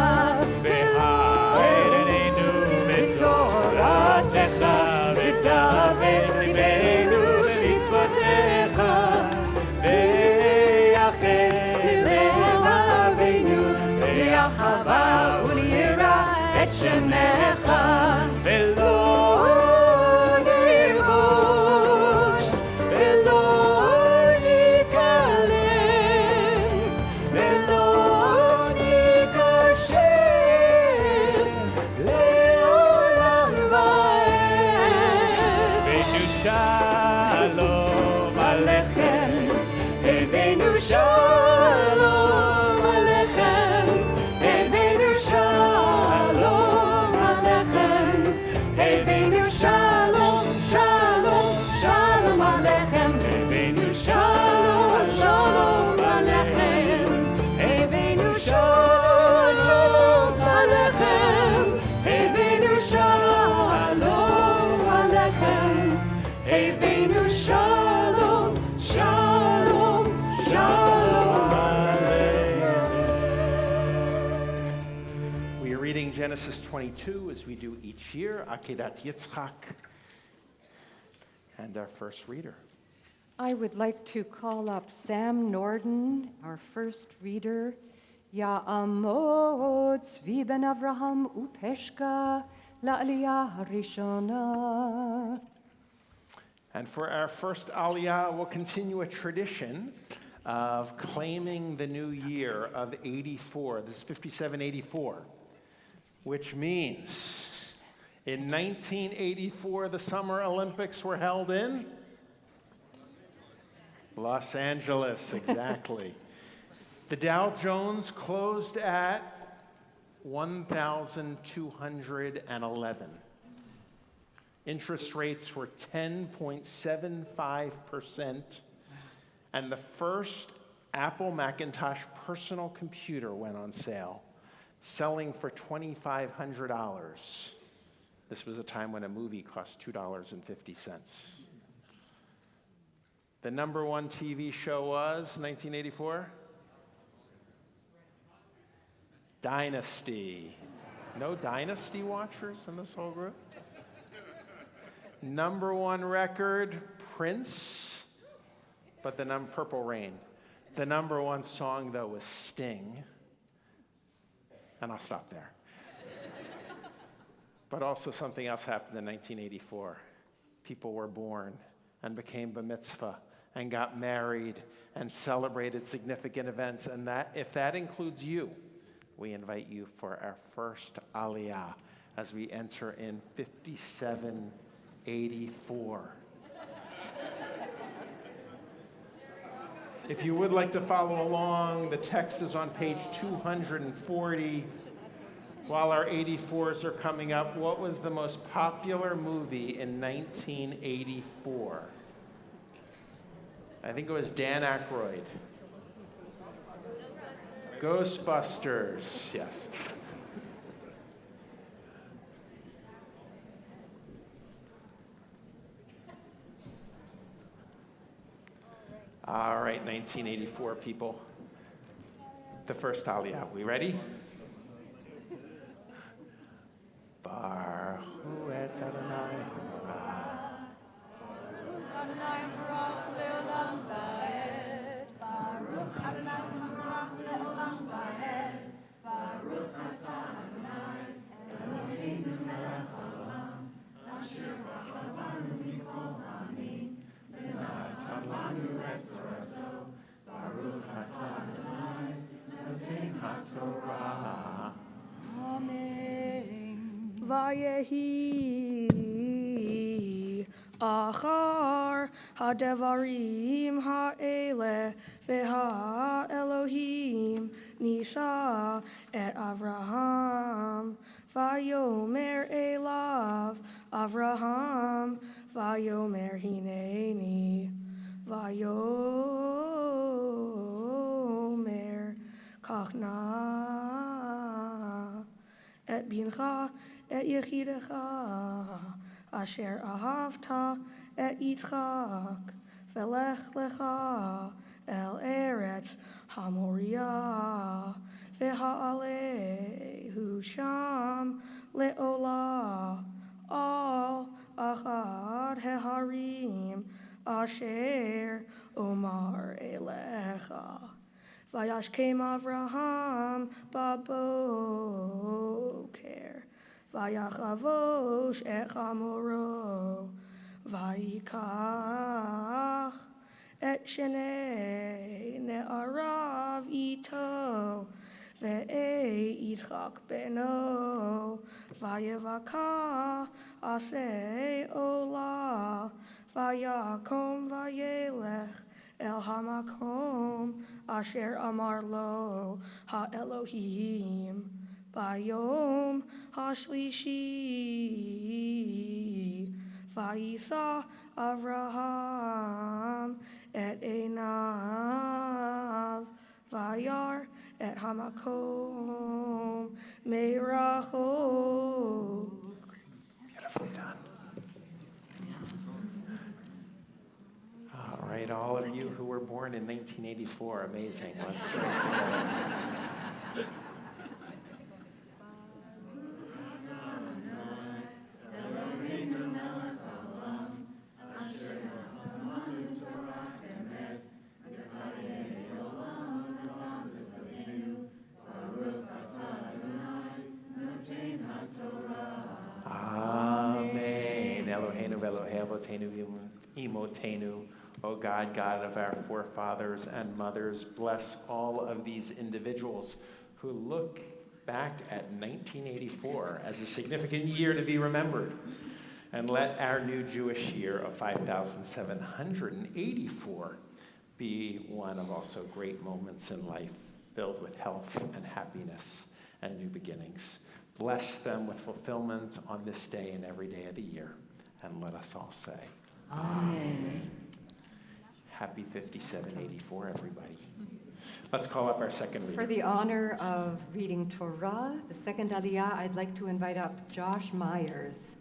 והערנו בתורתך, ותאבד ליבנו במצוותיך, ויחל לבבינו אהבה וליראה את שמך, ולא נבוש ולא ניכלם ולא ניכשל לעולם ועד. שלום עליכם, הבאנו שלום עליכם, הבאנו שלום עליכם, הבאנו שלום, שלום, שלום עליכם, הבאנו שלום, שלום עליכם, הבאנו שלום עליכם, הבאנו שלום עליכם, הבאנו שלום, שלום, שלום עליכם. We are reading Genesis 22 as we do each year, Akedat Yitzchak, and our first reader. I would like to call up Sam Norden, our first reader. Ya'amod Tzvi ben Avraham upeshka la'aliyah harishona. And for our first Aliyah, we'll continue a tradition of claiming the new year of 84. This is 5784, which means in 1984, the Summer Olympics were held in Los Angeles, exactly. The Dow Jones closed at 1,211. Interest rates were 10.75%, and the first Apple Macintosh personal computer went on sale, selling for $2,500. This was a time when a movie cost $2.50. The number one TV show was 1984? Dynasty. No Dynasty watchers in this whole group? Number one record, Prince, but Purple Rain. The number one song, though, was Sting. And I'll stop there. But also something else happened in 1984. People were born and became bar mitzvah and got married and celebrated significant events. And that, if that includes you, we invite you for our first Aliyah as we enter in 5784. If you would like to follow along, the text is on page 240. While our 84s are coming up, what was the most popular movie in 1984? I think it was Dan Aykroyd. Ghostbusters, yes. All right, 1984 people. The first Aliyah. We ready? Baruch et Adonai Adonai Baruch le'olam va'ed. Baruch Adonai Baruch le'olam va'ed. Baruch atah Adonai Eloheinu melech haolam, asher barach banu mikol ha'amim, v'natan lanu et torato. Baruch atah Adonai noten haTorah. Amen. Vayehi achar hadevarim ha'ele veha Elohim nisha et Avraham vayomer elav Avraham vayomer hineni vayomer kachna et bincha et yechidecha asher ahavta et Yitzchak velech lecha El Eretz Hamoria V'ha'alehu Sham Le'olah Al Achad Heharim Asher Omar Elecha Vayashkem Avraham Baboker Vayachavosh Et Chamoro Vayikach Et Shnei Ne'arav Ito Ve'ei Yitzchak Beno Vayevaka Asei Olah Vayakom Vayelech El Hamakom Asher Amar Lo HaElohim Bayom HaShlishi Vayitha Avraham Et Einav Vayar Et Hamakom Meirachok. Beautifully done. All right, all of you who were born in 1984, amazing. Let's try it together. Amen. Eloheinu v'Elohei Avotenu Imotenu. O God, God of our forefathers and mothers, bless all of these individuals who look back at 1984 as a significant year to be remembered. And let our new Jewish year of 5,784 be one of also great moments in life, filled with health and happiness and new beginnings. Bless them with fulfillment on this day and every day of the year. And let us all say, Amen. Happy 5784, everybody. Let's call up our second reader. For the honor of reading Torah, the second Aliyah, I'd like to invite up Josh Myers.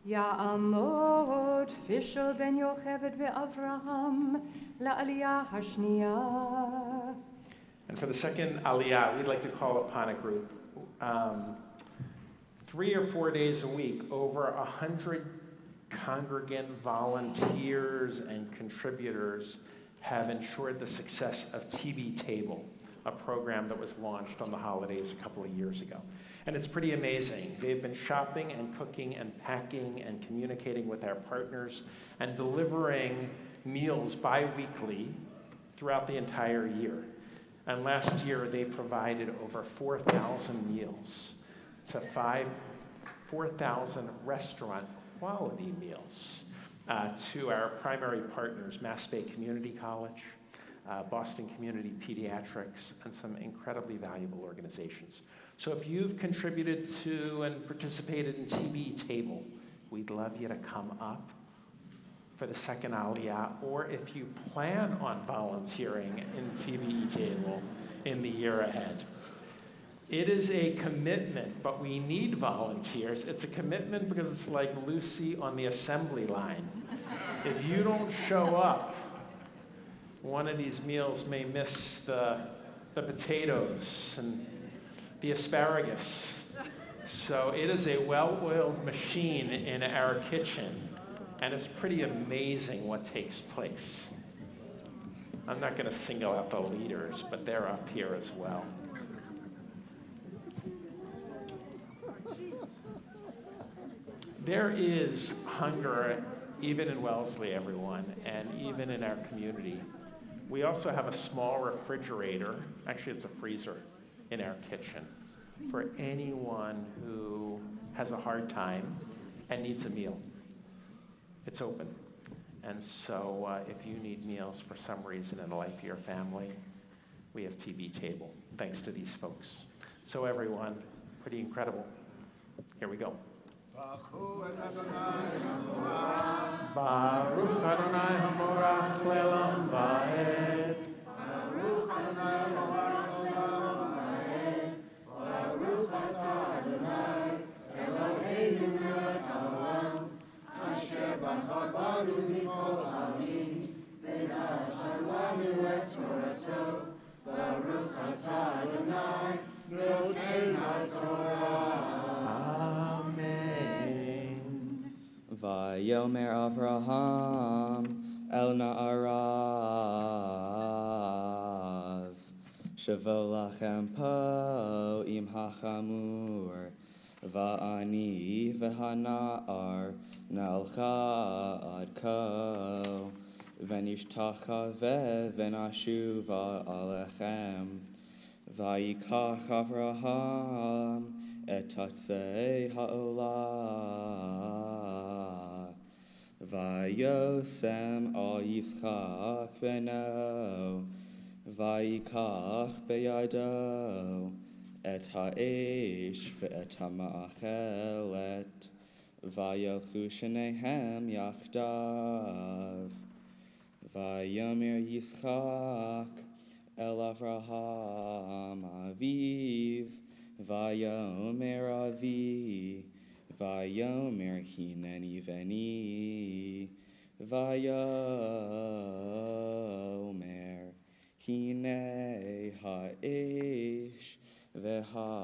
Ya'amod Fishel ben Yocheved ve'Avraham la'aliyah hashniya. And for the second Aliyah, we'd like to call upon a group. 3 or 4 days a week, over 100 congregant volunteers and contributors have ensured the success of TV Table, a program that was launched on the holidays a couple of years ago. And it's pretty amazing. They've been shopping and cooking and packing and communicating with our partners and delivering meals bi-weekly throughout the entire year. And last year, they provided over 4,000 meals to 4,000 restaurant quality meals to our primary partners, Mass Bay Community College, Boston Community Pediatrics, and some incredibly valuable organizations. So if you've contributed to and participated in TV Table, we'd love you to come up for the second Aliyah, or if you plan on volunteering in TV Table in the year ahead. It is a commitment, but we need volunteers. It's a commitment because it's like Lucy on the assembly line. If you don't show up, one of these meals may miss the potatoes and the asparagus. So it is a well-oiled machine in our kitchen, and it's pretty amazing what takes place. I'm not going to single out the leaders, but they're up here as well. There is hunger even in Wellesley, everyone, and even in our community. We also have a small refrigerator, actually it's a freezer, in our kitchen for anyone who has a hard time and needs a meal. It's open. And so if you need meals for some reason in the life of your family, we have TV Table, thanks to these folks. So everyone, pretty incredible. Here we go. Baruch Adonai Hamorach Le'olam Va'ed. Baruch Adonai Hamorach Le'olam Va'ed. Baruch Atah Adonai Eloheinu melech haolam asher bachar banu mikol ha'amim v'natan lanu et Vayomer Avraham El Na'arav Shavo lachem po im hachamur Va'ani v'hana'ar na'alcha ad ko V'nishtacha v'nashuva alechem Vayikach Avraham et tatzei ha'olah Vayosem al Yitzchak beno Vayikach beyado et ha'esh ve'et ha'ma'achelet Vayelchu shnehem yachdav Vayomer Yitzchak El Avraham Aviv Vayomer Avi Vayomer Hineni Veni Vayomer Hine Ha'esh Ve'ha'etzim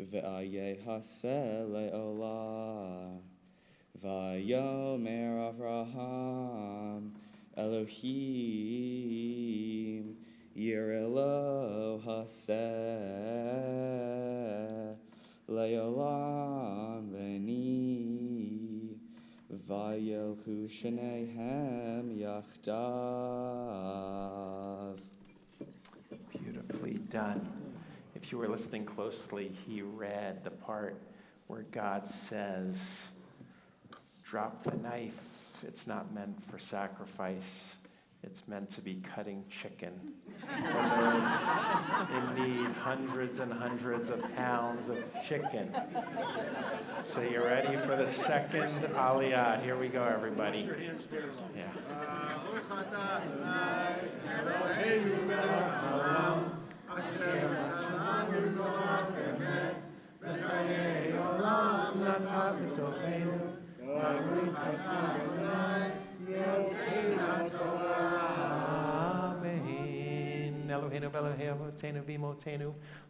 Ve'ayehaseh le'olah Vayomer Avraham Elohim Yirelo Haseh Le'olam Veni Vayelchu Shnehem Yachdav. Beautifully done. If you were listening closely, he read the part where God says, drop the knife. It's not meant for sacrifice. It's meant to be cutting chicken for those in need, hundreds and hundreds of pounds of chicken. So you ready for the second aliyah? Here we go, everybody. Yeah.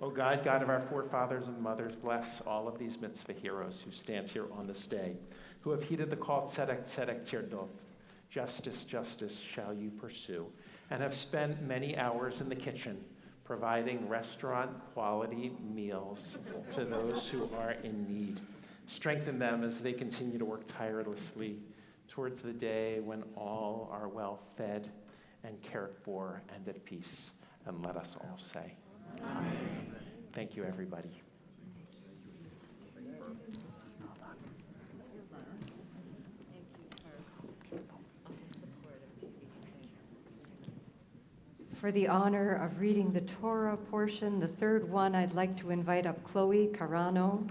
O God, God of our forefathers and mothers, bless all of these mitzvah heroes who stand here on this day, who have heeded the call, tzedek, tzedek, tirdof, justice, justice shall you pursue, and have spent many hours in the kitchen providing restaurant quality meals to those who are in need. Strengthen them as they continue to work tirelessly towards the day when all are well fed and cared for and at peace. And let us all say, Amen. Thank you, everybody. For the honor of reading the Torah portion, the third one, I'd like to invite up Chloe Carano.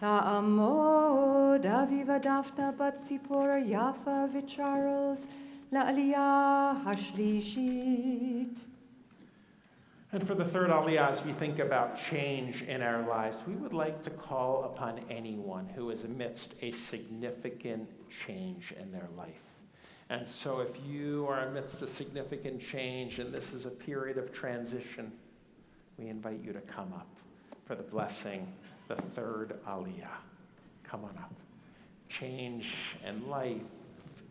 Ta'amod aviva Daphna bat Tzipora Yafa v'Charles la'aliyah hashlishit. And for the third aliyah, as we think about change in our lives, we would like to call upon anyone who is amidst a significant change in their life. And so if you are amidst a significant change and this is a period of transition, we invite you to come up for the blessing, the third aliyah. Come on up. Change in life,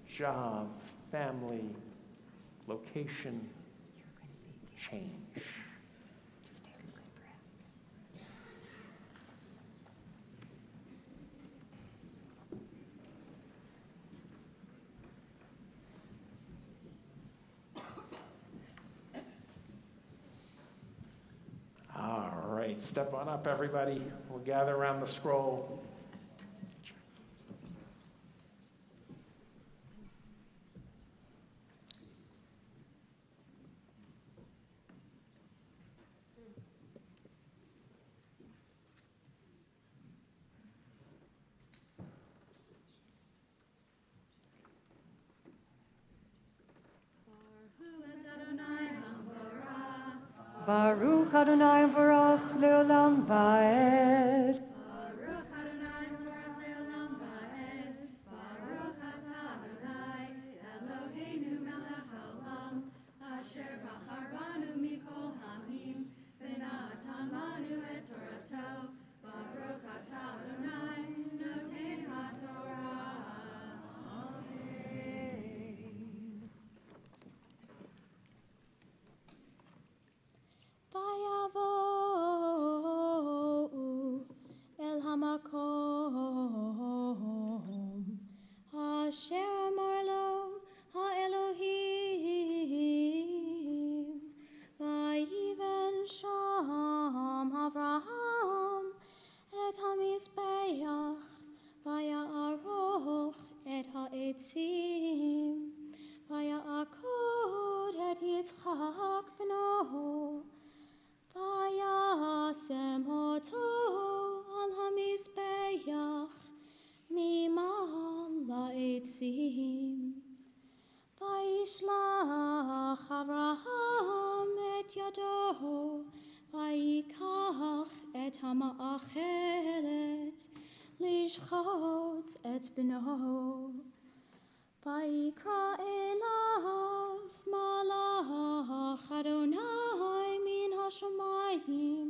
job, family, location, change. All right, step on up, everybody. We'll gather around the scroll. Baruch Adonai Barach Leolam Vaed. Baruch Adonai Baruch Leolam Vaed. Baruch Atah Adonai Eloheinu melech Asher amar lo ha'Elohim. Vayiven sham Avraham et hamizbeach vaya'aroch et ha'etzim vaya'akod et Yitzchak bno vayasem oto al hamizbeach mimal la'etzim vayishlach Avraham et yado vayikach et hama'achelet lishchot et bno vayikra elav malach Adonai min hashamayim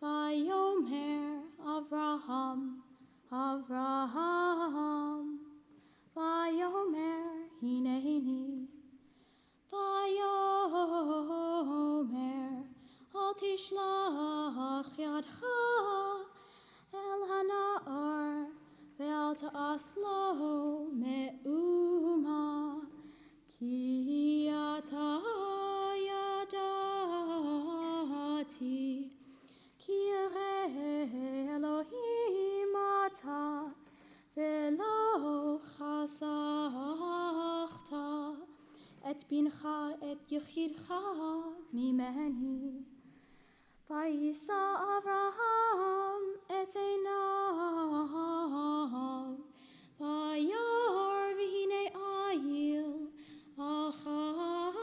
vayomer Avraham vayomer hineni vayomer al tishlach yadcha el hana'ar ve'al ta'aslo me'uma ki ata yadati ki Elohim ata ve'lo chasachta et bincha et yechidcha mimeni vayisa Avraham et einav vayar v'hine ayil achar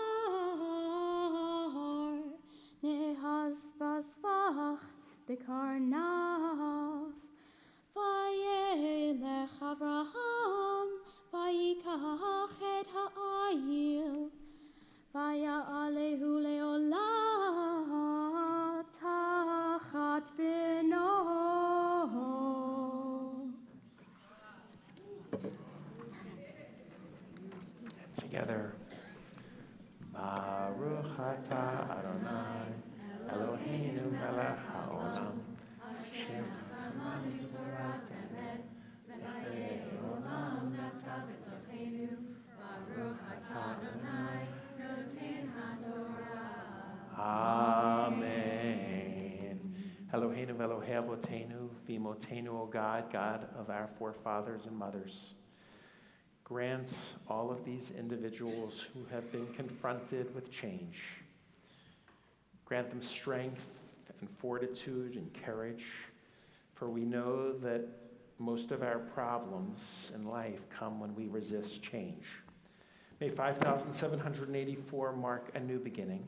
nehaz vasvach bekarnav vayelech Avraham vayikach et ha'ayil vaya'alehu le'olam tachat beno. Together. Baruch atah Adonai Eloheinu melech haolam asher natan Torah emet v'chayei olam natan b'tochenu Baruch atah Adonai noten haTorah. Amen. Eloheinu Elohei avotenu v'imotenu, O God, God of our forefathers and mothers. Grant all of these individuals who have been confronted with change. Grant them strength and fortitude and courage, for we know that most of our problems in life come when we resist change. May 5,784 mark a new beginning.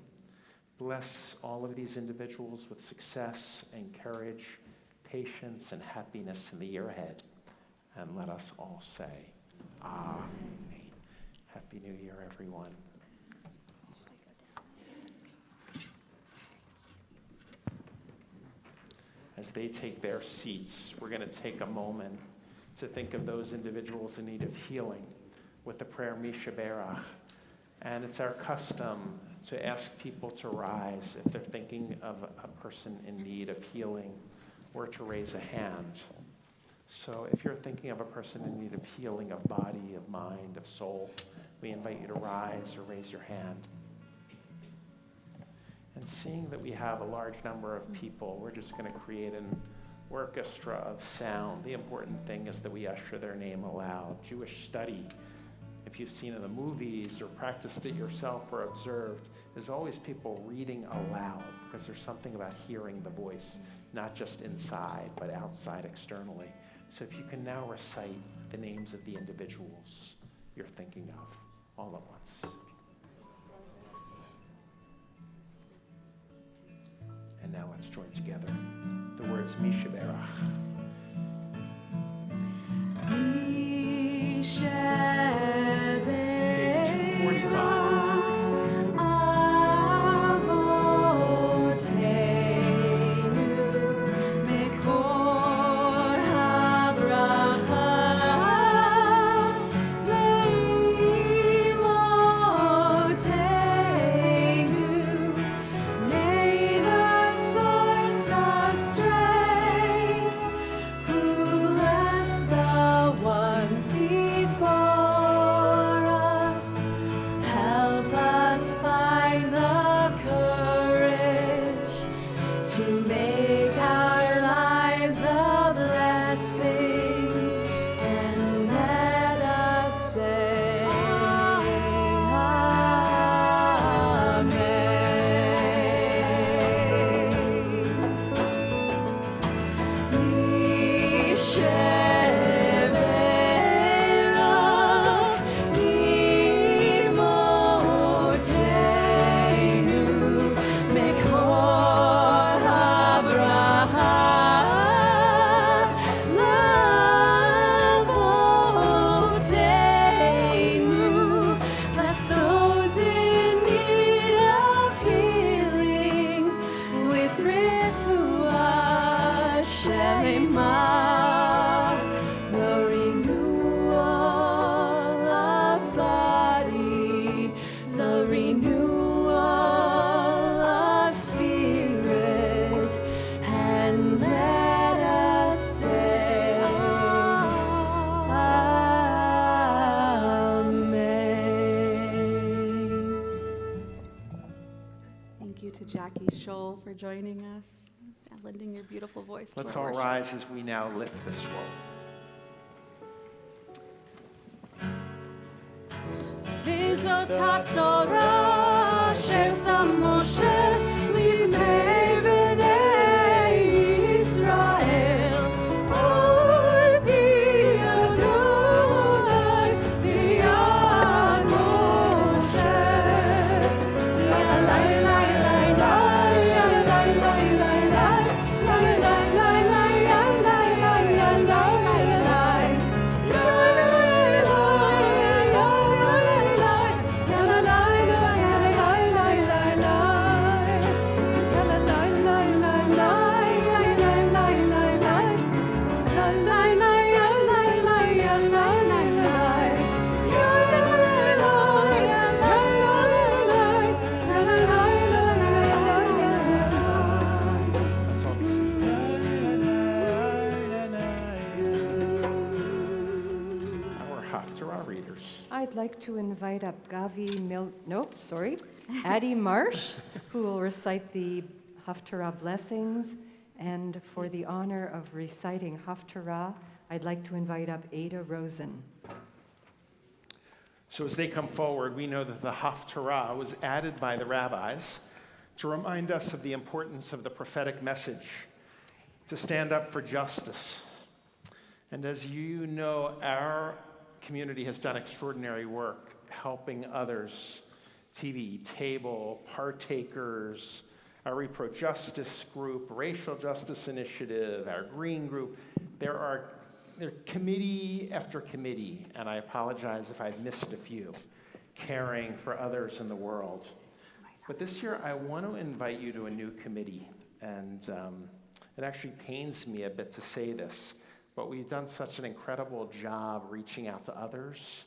Bless all of these individuals with success and courage, patience and happiness in the year ahead. And let us all say, Amen. Happy New Year, everyone. As they take their seats, we're going to take a moment to think of those individuals in need of healing with the prayer Misha Berach. And it's our custom to ask people to rise if they're thinking of a person in need of healing, or to raise a hand. So if you're thinking of a person in need of healing of body, of mind, of soul, we invite you to rise or raise your hand. And seeing that we have a large number of people, we're just going to create an orchestra of sound. The important thing is that we usher their name aloud. Jewish study, if you've seen in the movies or practiced it yourself or observed, is always people reading aloud, because there's something about hearing the voice, not just inside, but outside externally. So if you can now recite the names of the individuals you're thinking of all at once. And now let's join together the words Misha Berach. Page 245. Before to Jackie Scholl for joining us and lending your beautiful voice to Let's our all worship. rise as we now lift the scroll. וזאת התורה ששם משה לפני בני ישראל. על פי אדוני ביד משה. לה לה לה לה לה לה לה לה Let's all be seated. Our Haftarah readers. I'd like to invite up Addie Marsh, who will recite the Haftarah blessings. And for the honor of reciting Haftarah, I'd like to invite up Ada Rosen. So as they come forward, we know that the Haftarah was added by the rabbis to remind us of the importance of the prophetic message, to stand up for justice. And as you know, our community has done extraordinary work helping others, TV, Table, Partakers, our Repro Justice Group, Racial Justice Initiative, our Green Group. There are committee after committee, and I apologize if I've missed a few, caring for others in the world. But this year, I want to invite you to a new committee, and it actually pains me a bit to say this, but we've done such an incredible job reaching out to others.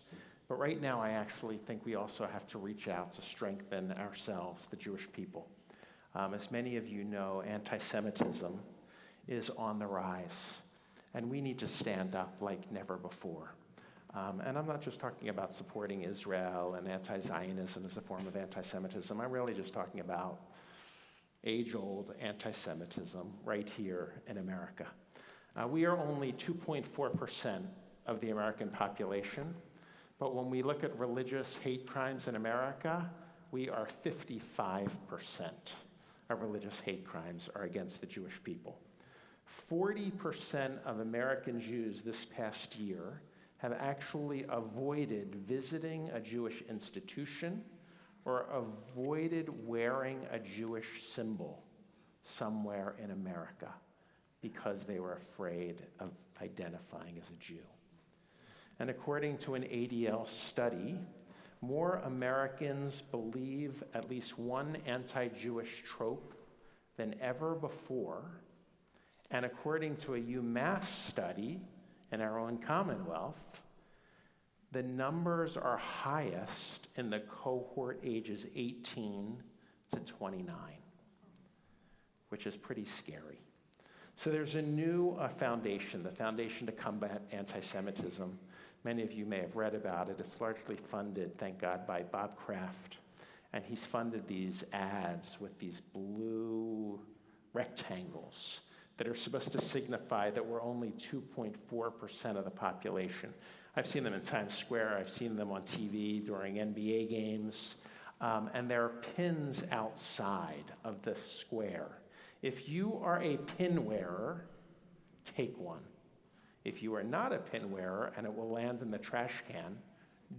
But right now, I actually think we also have to reach out to strengthen ourselves, the Jewish people. As many of you know, anti-Semitism is on the rise, and we need to stand up like never before. And I'm not just talking about supporting Israel and anti-Zionism as a form of anti-Semitism. I'm really just talking about age-old anti-Semitism right here in America. We are only 2.4% of the American population, but when we look at religious hate crimes in America, we are 55% of religious hate crimes are against the Jewish people. 40% of American Jews this past year have actually avoided visiting a Jewish institution or avoided wearing a Jewish symbol somewhere in America because they were afraid of identifying as a Jew. And according to an ADL study, more Americans believe at least one anti-Jewish trope than ever before. And according to a UMass study in our own Commonwealth, the numbers are highest in the cohort ages 18 to 29, which is pretty scary. So there's a new foundation, the Foundation to Combat Anti-Semitism. Many of you may have read about it. It's largely funded, thank God, by Bob Kraft. And he's funded these ads with these blue rectangles that are supposed to signify that we're only 2.4% of the population. I've seen them in Times Square. I've seen them on TV during NBA games. And there are pins outside of the square. If you are a pin wearer, take one. If you are not a pin wearer and it will land in the trash can,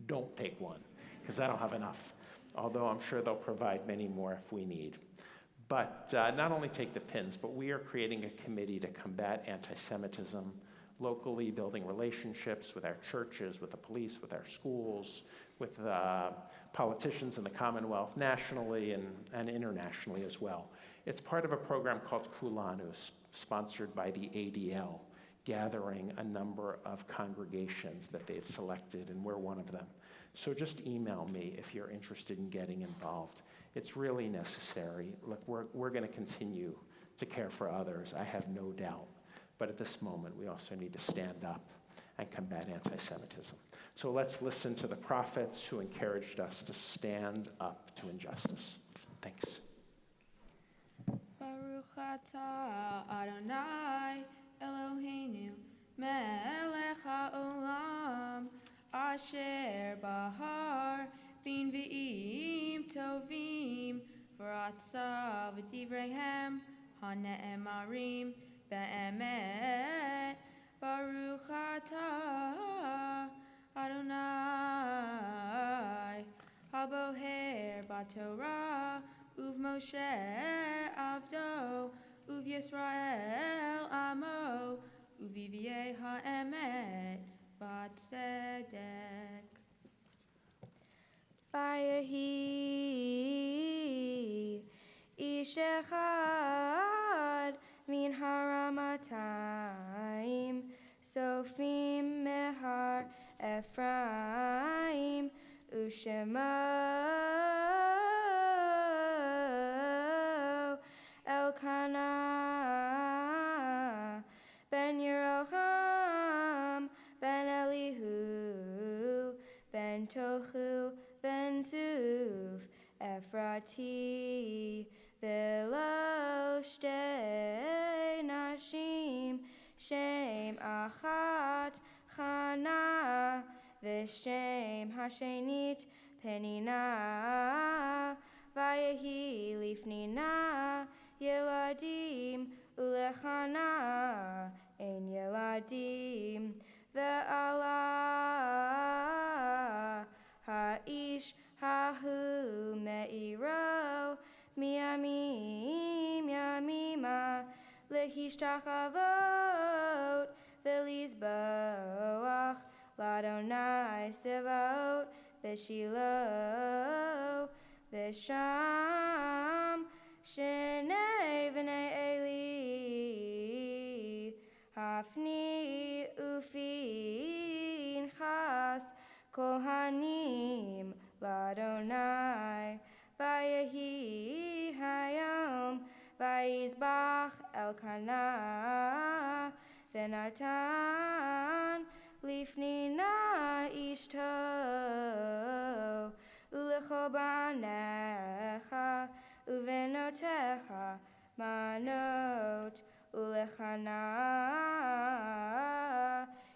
don't take one, because I don't have enough, although I'm sure they'll provide many more if we need. But not only take the pins, but we are creating a committee to combat anti-Semitism, locally building relationships with our churches, with the police, with our schools, with politicians in the Commonwealth, nationally and internationally as well. It's part of a program called Kulanu, sponsored by the ADL, gathering a number of congregations that they've selected, and we're one of them. So just email me if you're interested in getting involved. It's really necessary. Look, we're going to continue to care for others, I have no doubt. But at this moment, we also need to stand up and combat anti-Semitism. So let's listen to the prophets who encouraged us to stand up to injustice. Thanks. Baruch atah Adonai Eloheinu melech haolam asher bahar bin v'im tovim v'ratzav v'divreihem hane'emarim be'emet Baruch atah Adonai haboher b'Torah uv Moshe avdo uv Yisrael amo uviviyeh ha'emet b'tzedek. Vayehi ish echad min haramatayim sofim mehar Ephraim ushemo Elkanah ben Yeroham ben Elihu ben Tohu ben Zuv Ephrati velo shtei nashim shem achat Chana v'shem hashenit penina vayehi lifnina yeladim ulechana ein yeladim ve'ala ha'ish hahu me'iro miyamim yamima lehishtachavot v'lizboach l'Adonai sevot v'shilo v'sham shenei v'nei Eli hafni u'finchas kohanim l'Adonai vayehi hayom vayizbach Elkanah v'natan lifnina ishto ulecho banecha uvenotecha manot ulechana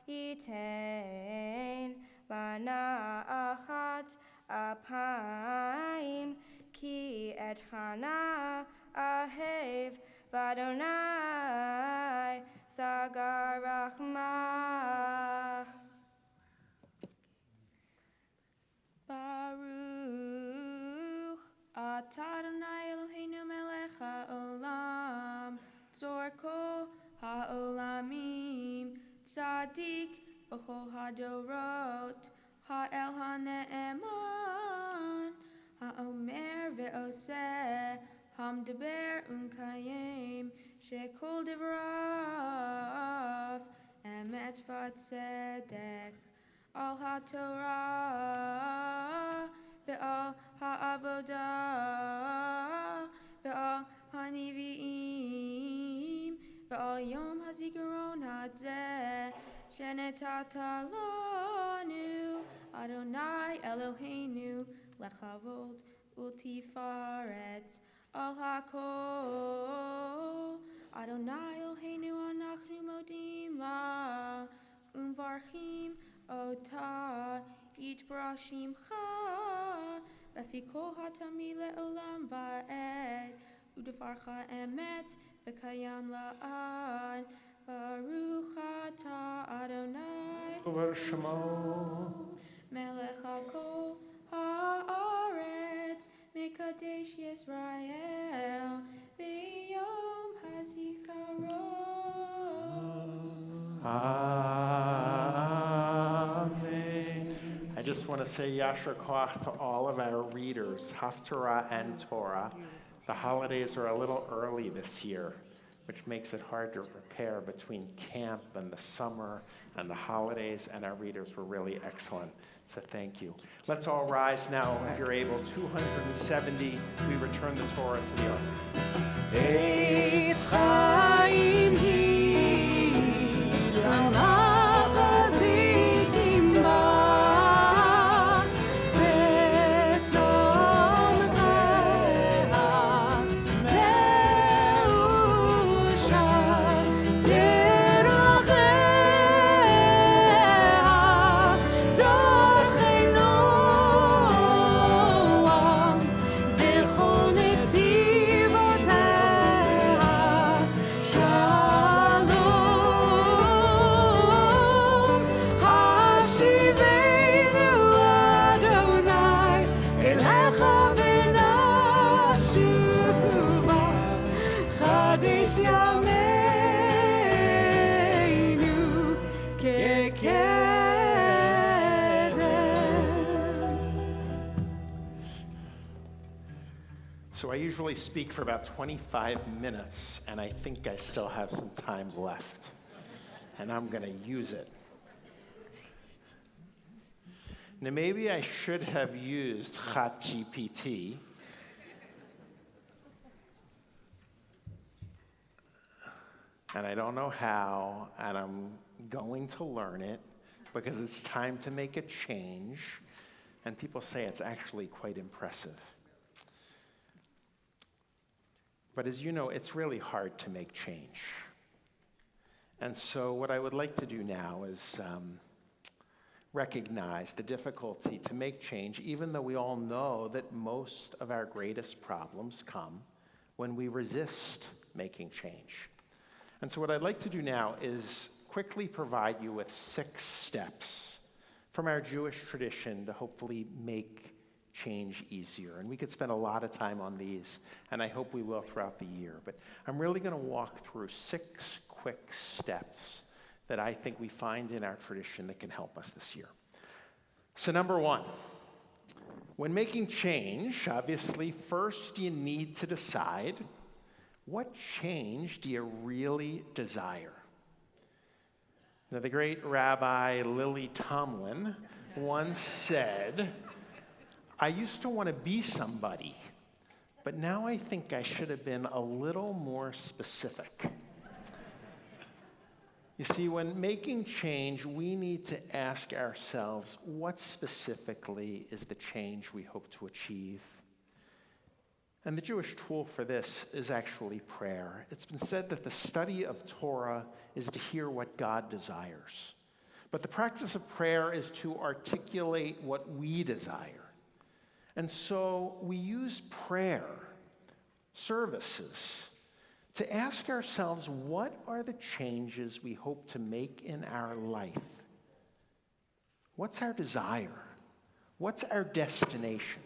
yitain mana achat apayim ki et chana ahev v'Adonai sagar rachmah. Baruch atah Adonai Eloheinu melech haolam tzor kol haolamim tzadik b'chol hadorot ha'el hane'eman ha'omer ve'oseh hamdaber unkayim shekol divrav emet v'tzedek al haTorah ve'al ha'avodah ve'al haniviim ve'al yom hazikaron hazeh shenetata lanu Adonai Eloheinu lechavod ultifaret al hakol Adonai Eloheinu anachnu modim la umvarchim ota yitbarashimcha v'fi kol hatami le'olam va'ed u'devarcha emet v'kayam la'ad Baruch atah Adonai melech hakol ha'aretz mekadesh Yisrael v'yom hazikaron. Amen. I just want to say Yasher Koach to all of our readers, Haftarah and Torah. The holidays are a little early this year, which makes it hard to prepare between camp and the summer and the holidays, and our readers were really excellent. So thank you. Let's all rise now, if you're able. 270, we return the Torah to the ark. Eitz Chaim hi l'machzikim ba, v'tzom re'ah So I usually speak for about 25 minutes, and I think I still have some time left, and I'm going to use it. Now, maybe I should have used ChatGPT, and I don't know how, and I'm going to learn it because it's time to make a change, and people say it's actually quite impressive. But as you know, it's really hard to make change. And so what I would like to do now is recognize the difficulty to make change, even though we all know that most of our greatest problems come when we resist making change. And so what I'd like to do now is quickly provide you with 6 steps from our Jewish tradition to hopefully make change easier. And we could spend a lot of time on these, and I hope we will throughout the year. But I'm really going to walk through 6 quick steps that I think we find in our tradition that can help us this year. So number 1, when making change, obviously, first you need to decide, what change do you really desire? Now, the great Rabbi Lily Tomlin once said, I used to want to be somebody, but now I think I should have been a little more specific. You see, when making change, we need to ask ourselves, what specifically is the change we hope to achieve? And the Jewish tool for this is actually prayer. It's been said that the study of Torah is to hear what God desires. But the practice of prayer is to articulate what we desire. And so we use prayer services to ask ourselves, what are the changes we hope to make in our life? What's our desire? What's our destination?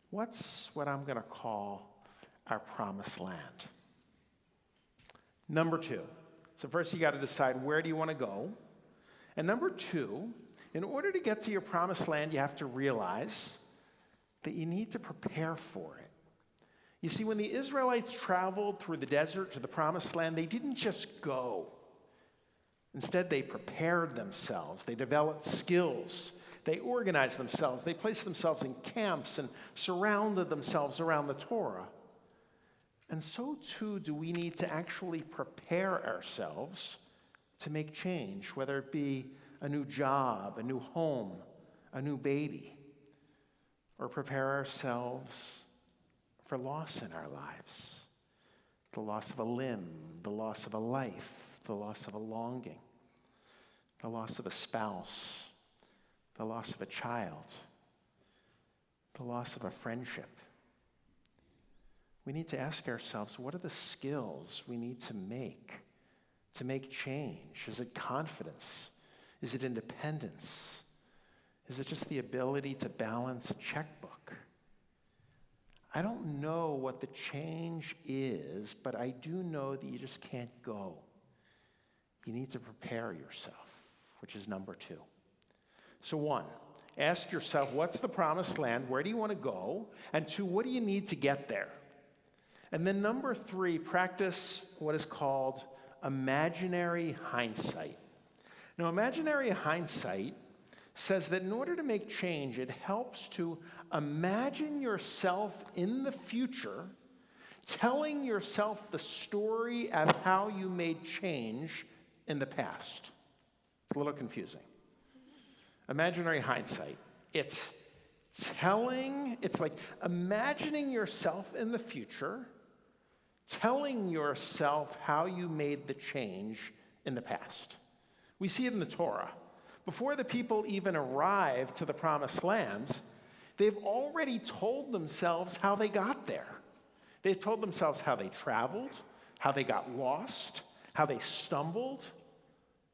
What's what I'm going to call our promised land? Number 2. So first you got to decide, where do you want to go? And number 2, in order to get to your promised land, you have to realize that you need to prepare for it. You see, when the Israelites traveled through the desert to the promised land, they didn't just go. Instead, they prepared themselves. They developed skills. They organized themselves. They placed themselves in camps and surrounded themselves around the Torah. And so too do we need to actually prepare ourselves to make change, whether it be a new job, a new home, a new baby, or prepare ourselves for loss in our lives. The loss of a limb, the loss of a life, the loss of a longing, the loss of a spouse, the loss of a child, the loss of a friendship. We need to ask ourselves, what are the skills we need to make change? Is it confidence? Is it independence? Is it just the ability to balance a checkbook? I don't know what the change is, but I do know that you just can't go. You need to prepare yourself, which is number 2. So 1, ask yourself, what's the promised land? Where do you want to go? And 2, what do you need to get there? And then number 3, practice what is called imaginary hindsight. Now, imaginary hindsight says that in order to make change, it helps to imagine yourself in the future, telling yourself the story of how you made change in the past. It's a little confusing. Imaginary hindsight. It's like imagining yourself in the future, telling yourself how you made the change in the past. We see it in the Torah. Before the people even arrive to the promised land, they've already told themselves how they got there. They've told themselves how they traveled, how they got lost, how they stumbled,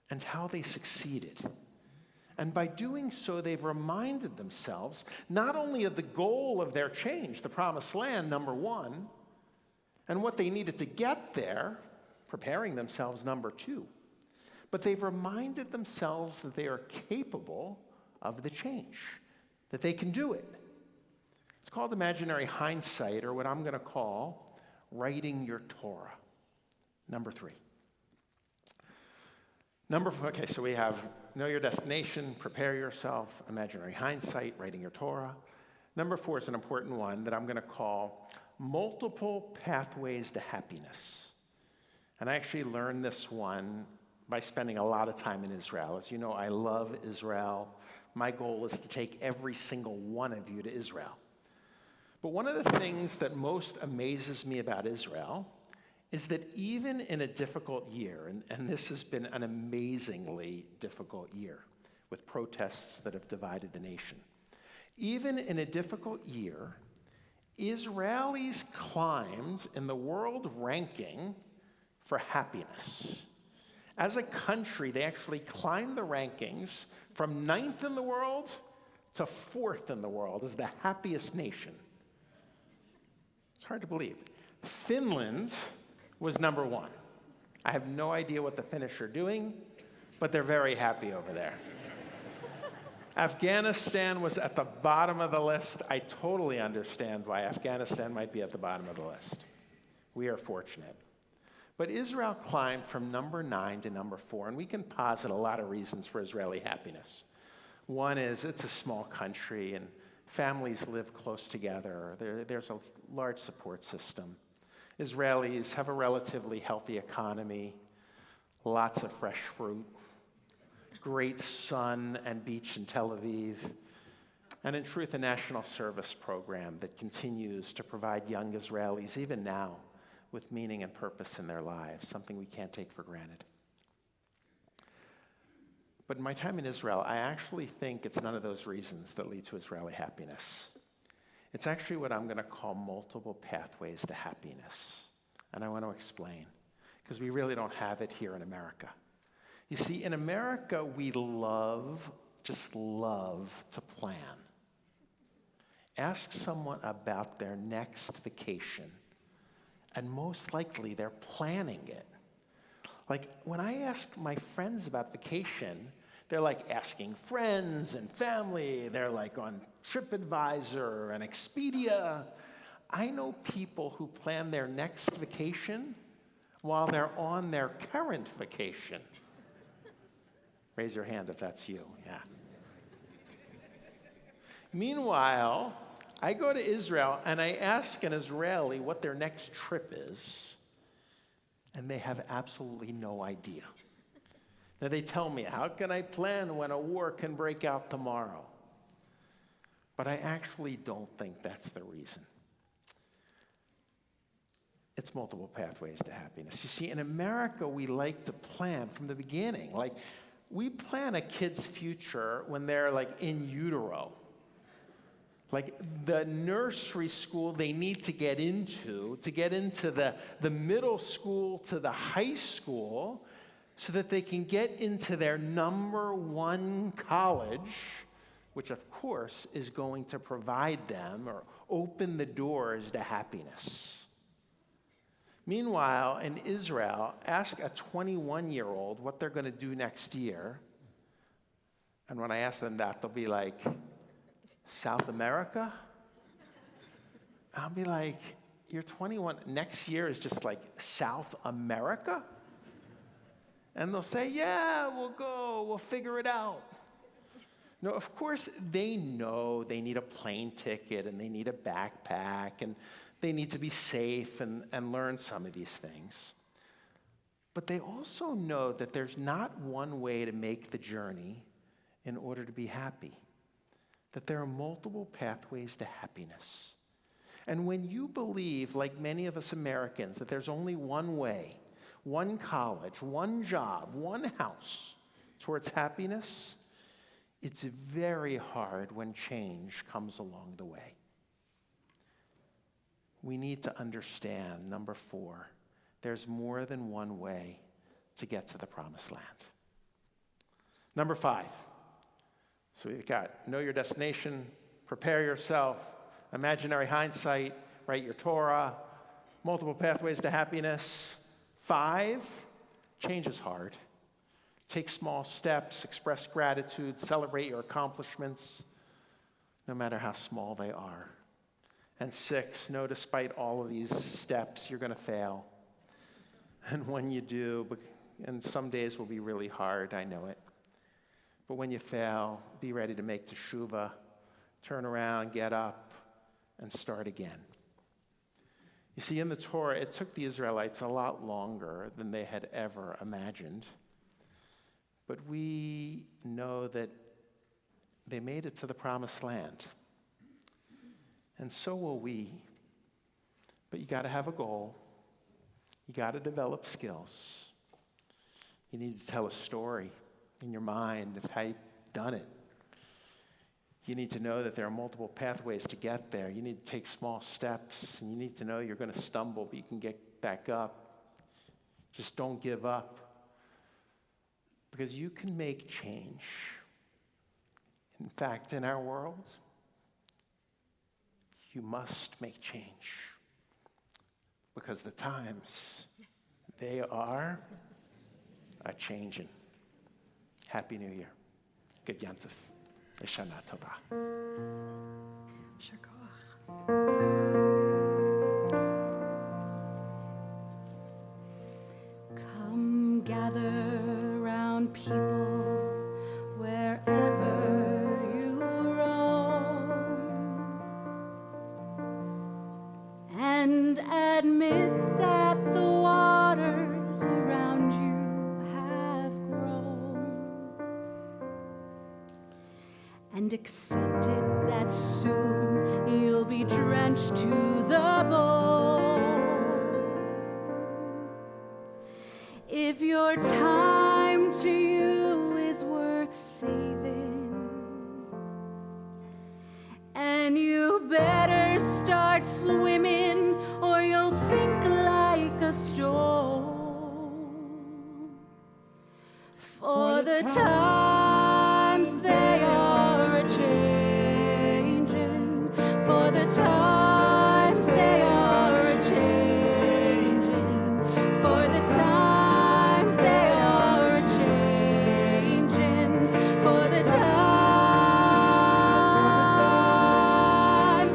and how they succeeded. And by doing so, they've reminded themselves not only of the goal of their change, the promised land, number 1, and what they needed to get there, preparing themselves, number 2, but they've reminded themselves that they are capable of the change, that they can do it. It's called imaginary hindsight, or what I'm going to call writing your Torah. Number 3. Okay, so we have know your destination, prepare yourself, imaginary hindsight, writing your Torah. Number 4 is an important one that I'm going to call multiple pathways to happiness. And I actually learned this one by spending a lot of time in Israel. As you know, I love Israel. My goal is to take every single one of you to Israel. But one of the things that most amazes me about Israel is that even in a difficult year, and this has been an amazingly difficult year with protests that have divided the nation, even in a difficult year, Israelis climbed in the world ranking for happiness. As a country, they actually climbed the rankings from 9th in the world to 4th in the world as the happiest nation. It's hard to believe. Finland was number 1. I have no idea what the Finnish are doing, but they're very happy over there. Afghanistan was at the bottom of the list. I totally understand why Afghanistan might be at the bottom of the list. We are fortunate. But Israel climbed from number 9 to number 4, and we can posit a lot of reasons for Israeli happiness. One is it's a small country, and families live close together. There's a large support system. Israelis have a relatively healthy economy, lots of fresh fruit, great sun and beach in Tel Aviv, and in truth, a national service program that continues to provide young Israelis, even now, with meaning and purpose in their lives, something we can't take for granted. But in my time in Israel, I actually think it's none of those reasons that lead to Israeli happiness. It's actually what I'm going to call multiple pathways to happiness. And I want to explain, because we really don't have it here in America. You see, in America, we just love to plan. Ask someone about their next vacation, and most likely they're planning it. Like, when I ask my friends about vacation, they're like asking friends and family. They're like on TripAdvisor and Expedia. I know people who plan their next vacation while they're on their current vacation. Raise your hand if that's you, yeah. Meanwhile, I go to Israel and I ask an Israeli what their next trip is, and they have absolutely no idea. Now they tell me, how can I plan when a war can break out tomorrow? But I actually don't think that's the reason. It's multiple pathways to happiness. You see, in America, we like to plan from the beginning. Like, we plan a kid's future when they're like in utero. Like the nursery school they need to get into the middle school to the high school, so that they can get into their number 1 college, which of course is going to provide them or open the doors to happiness. Meanwhile, in Israel, ask a 21-year-old what they're going to do next year. And when I ask them that, they'll be like, South America? I'll be like, you're 21. Next year is just like South America? And they'll say, yeah, we'll go. We'll figure it out. No, of course, they know they need a plane ticket and they need a backpack and they need to be safe and learn some of these things. But they also know that there's not one way to make the journey in order to be happy, that there are multiple pathways to happiness. And when you believe, like many of us Americans, that there's only one way, one college, one job, one house towards happiness, it's very hard when change comes along the way. We need to understand, number 4, there's more than one way to get to the promised land. Number 5. So we've got know your destination, prepare yourself, imaginary hindsight, write your Torah, multiple pathways to happiness. 5, change is hard. Take small steps, express gratitude, celebrate your accomplishments, no matter how small they are. And 6, know despite all of these steps, you're going to fail. And when you do, and some days will be really hard, I know it. But when you fail, be ready to make teshuvah, turn around, get up, and start again. You see, in the Torah, it took the Israelites a lot longer than they had ever imagined. But we know that they made it to the promised land. And so will we. But you got to have a goal. You got to develop skills. You need to tell a story in your mind of how you've done it. You need to know that there are multiple pathways to get there. You need to take small steps, and you need to know you're going to stumble, but you can get back up. Just don't give up. Because you can make change. In fact, in our world, you must make change. Because the times, they are a-changing. Happy New Year. Good Yantif. Hashanah Tova. Come gather round people wherever you roam, and admit that the waters around you have grown, and accept it that soon you'll be drenched to the bone. If your time to you is worth saving, and you better start swimming or you'll sink like a stone. For the times they are a-changing, for the times they are a-changing, for the times they are a-changing, for the times,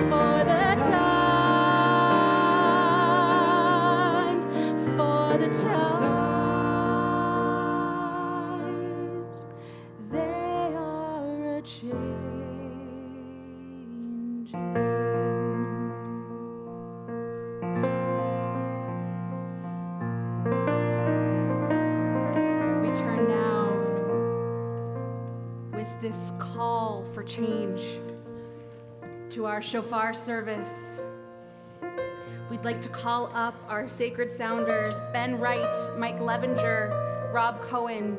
for the times, for the times, they are a-changing. We turn now with this call for change to our shofar service. We'd like to call up our sacred sounders, Ben Wright, Mike Levenger, Rob Cohen,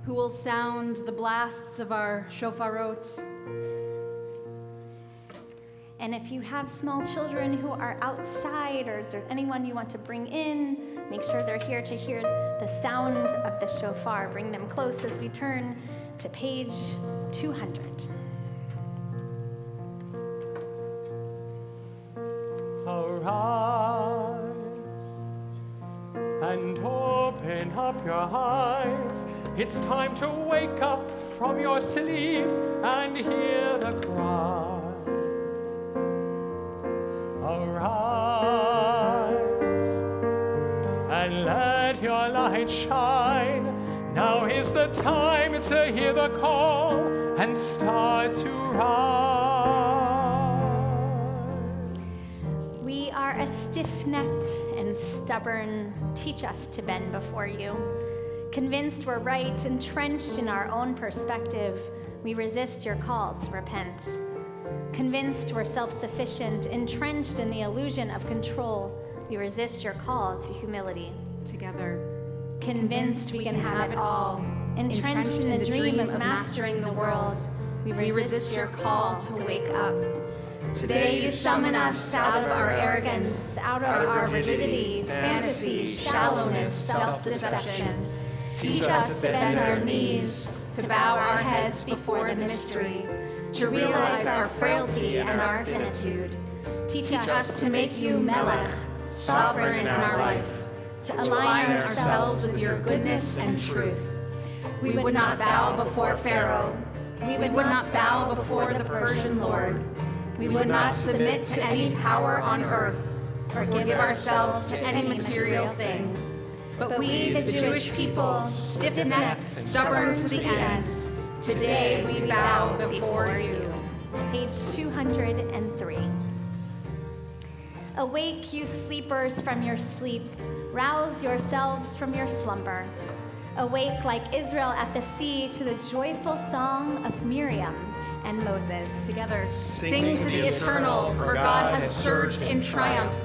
who will sound the blasts of our shofarot. And if you have small children who are outside, or is there anyone you want to bring in, make sure they're here to hear the sound of the shofar. Bring them close as we turn to page 200. Arise and open up your eyes. It's time to wake up from your sleep and hear the cry. Arise and let your light shine. Now is the time to hear the call and start to rise. We are a stiff-necked and stubborn. Teach us to bend before you. Convinced we're right, entrenched in our own perspective, we resist your call to repent. Convinced we're self-sufficient, entrenched in the illusion of control, we resist your call to humility. Together, Convinced we can have it all, entrenched in the dream of mastering the world, we resist your call to wake up. Today you summon us out of our arrogance, out of our rigidity, fantasy, shallowness, self-deception. Teach us to bend our knees, to bow our heads before the mystery, to realize our frailty and our finitude. Teach us to make you Melech, sovereign in our life, to align ourselves with your goodness and truth. We would not bow before Pharaoh. We would not bow before the Persian Lord. We would not submit to any power on earth or give ourselves to any material thing. But we, the Jewish people, stiff-necked, stubborn to the end, today we bow before you. Page 203. Awake, you sleepers, from your sleep. Rouse yourselves from your slumber. Awake like Israel at the sea to the joyful song of Miriam and Moses. Together, Sing to the eternal, for God has surged in triumph.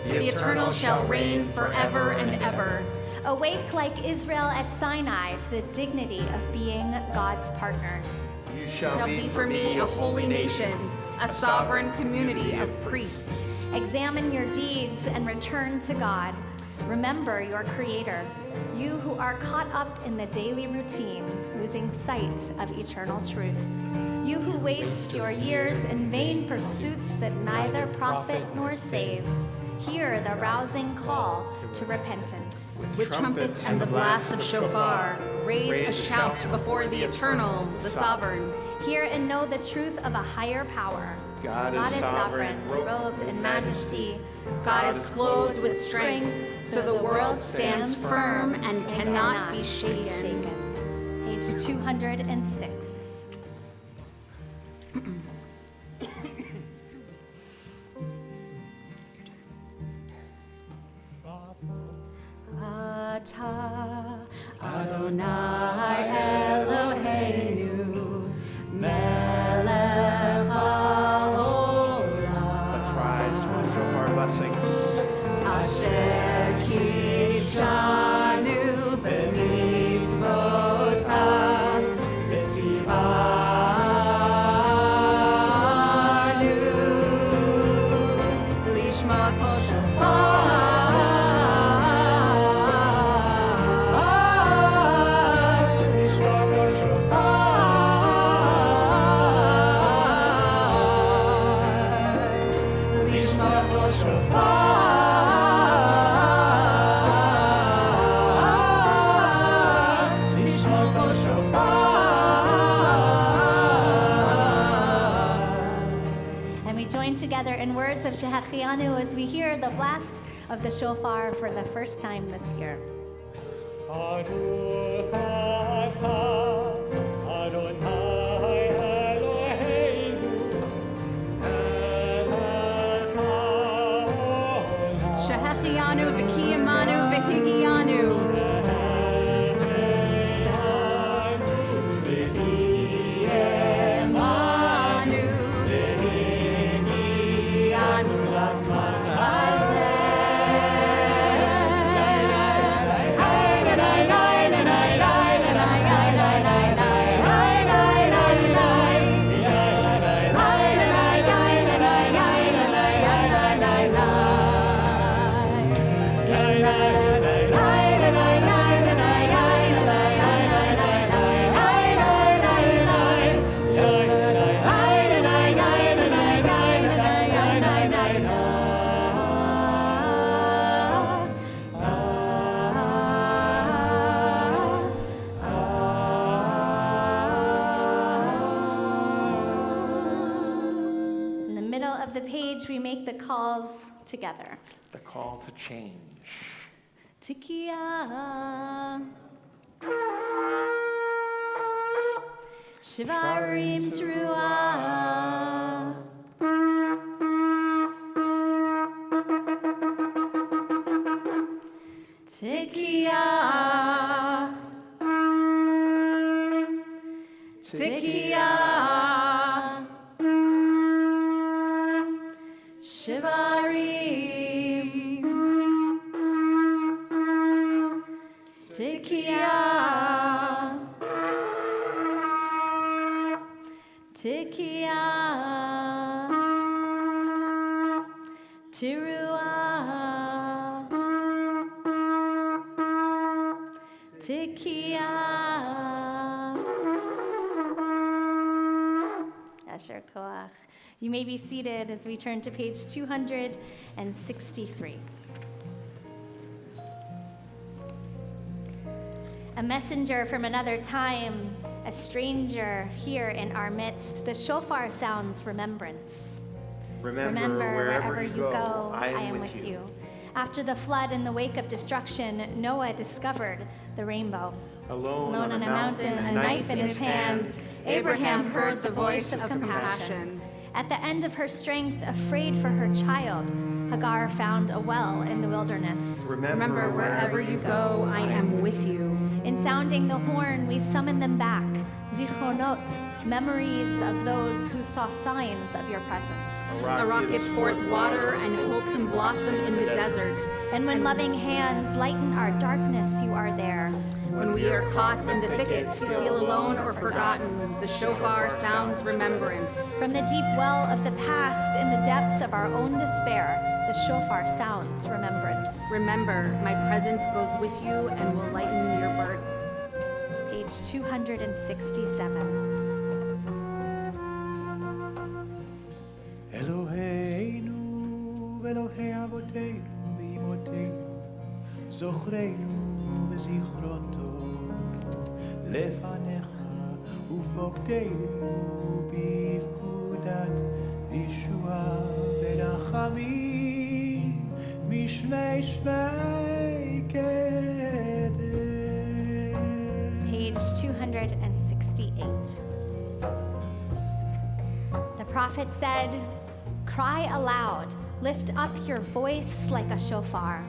The eternal shall reign forever and ever. Awake like Israel at Sinai to the dignity of being God's partners. You shall be for me a holy nation, a sovereign community of priests. Examine your deeds and return to God. Remember your Creator, you who are caught up in the daily routine, losing sight of eternal truth. You who waste your years in vain pursuits that neither profit nor save. Hear the rousing call to repentance. With trumpets and the blast of shofar, raise a shout before the eternal, the sovereign. Hear and know the truth of a higher power. God is sovereign, robed in majesty. God is clothed with strength, so the world stands firm and cannot be shaken. Page 206. Ata Adonai Eloheinu melech haolam. Let's rise for the shofar blessings. Asher kidshanu b'mitzvotav v'tzivanu lishma kol shofar. Together in words of Shehachianu as we hear the blast of the shofar for the first time this year. Baruch atah Adonai Eloheinu melech haolam. Shehachianu v'kiyamanu v'higianu. We make the calls together. The call to change. Tikiya. Shivarim Teruah. Tikiya. Tikiya. Shivarim Tikiya Tikiya Teruah Tikiya. Asher Koach. You may be seated as we turn to page 263. A messenger from another time, a stranger here in our midst, the shofar sounds remembrance. Remember, wherever you go, I am with you. After the flood in the wake of destruction, Noah discovered the rainbow. Alone on a mountain, a knife in his hand, Abraham heard the voice of compassion. At the end of her strength, afraid for her child, Hagar found a well in the wilderness. Remember, wherever you go, I am with you. In sounding the horn, we summon them back. Zichronot, memories of those who saw signs of your presence. A rock gives forth water, and hope can blossom in the desert. And when loving hands lighten our darkness, you are there. When we are caught in the thicket, feel alone or forgotten, the shofar sounds remembrance. From the deep well of the past, in the depths of our own despair, the shofar sounds remembrance. Remember, my presence goes with you and will lighten your burden. Page 267. Eloheinu, Elohei Avoteinu, V'imotenu, Zochreinu, V'zichron tov, Lefanecha, Ufokteinu, B'ivkudat, Yeshua, V'rachamim, Mishnei Shmei Kedem. Page 268. The prophet said, "Cry aloud, lift up your voice like a shofar."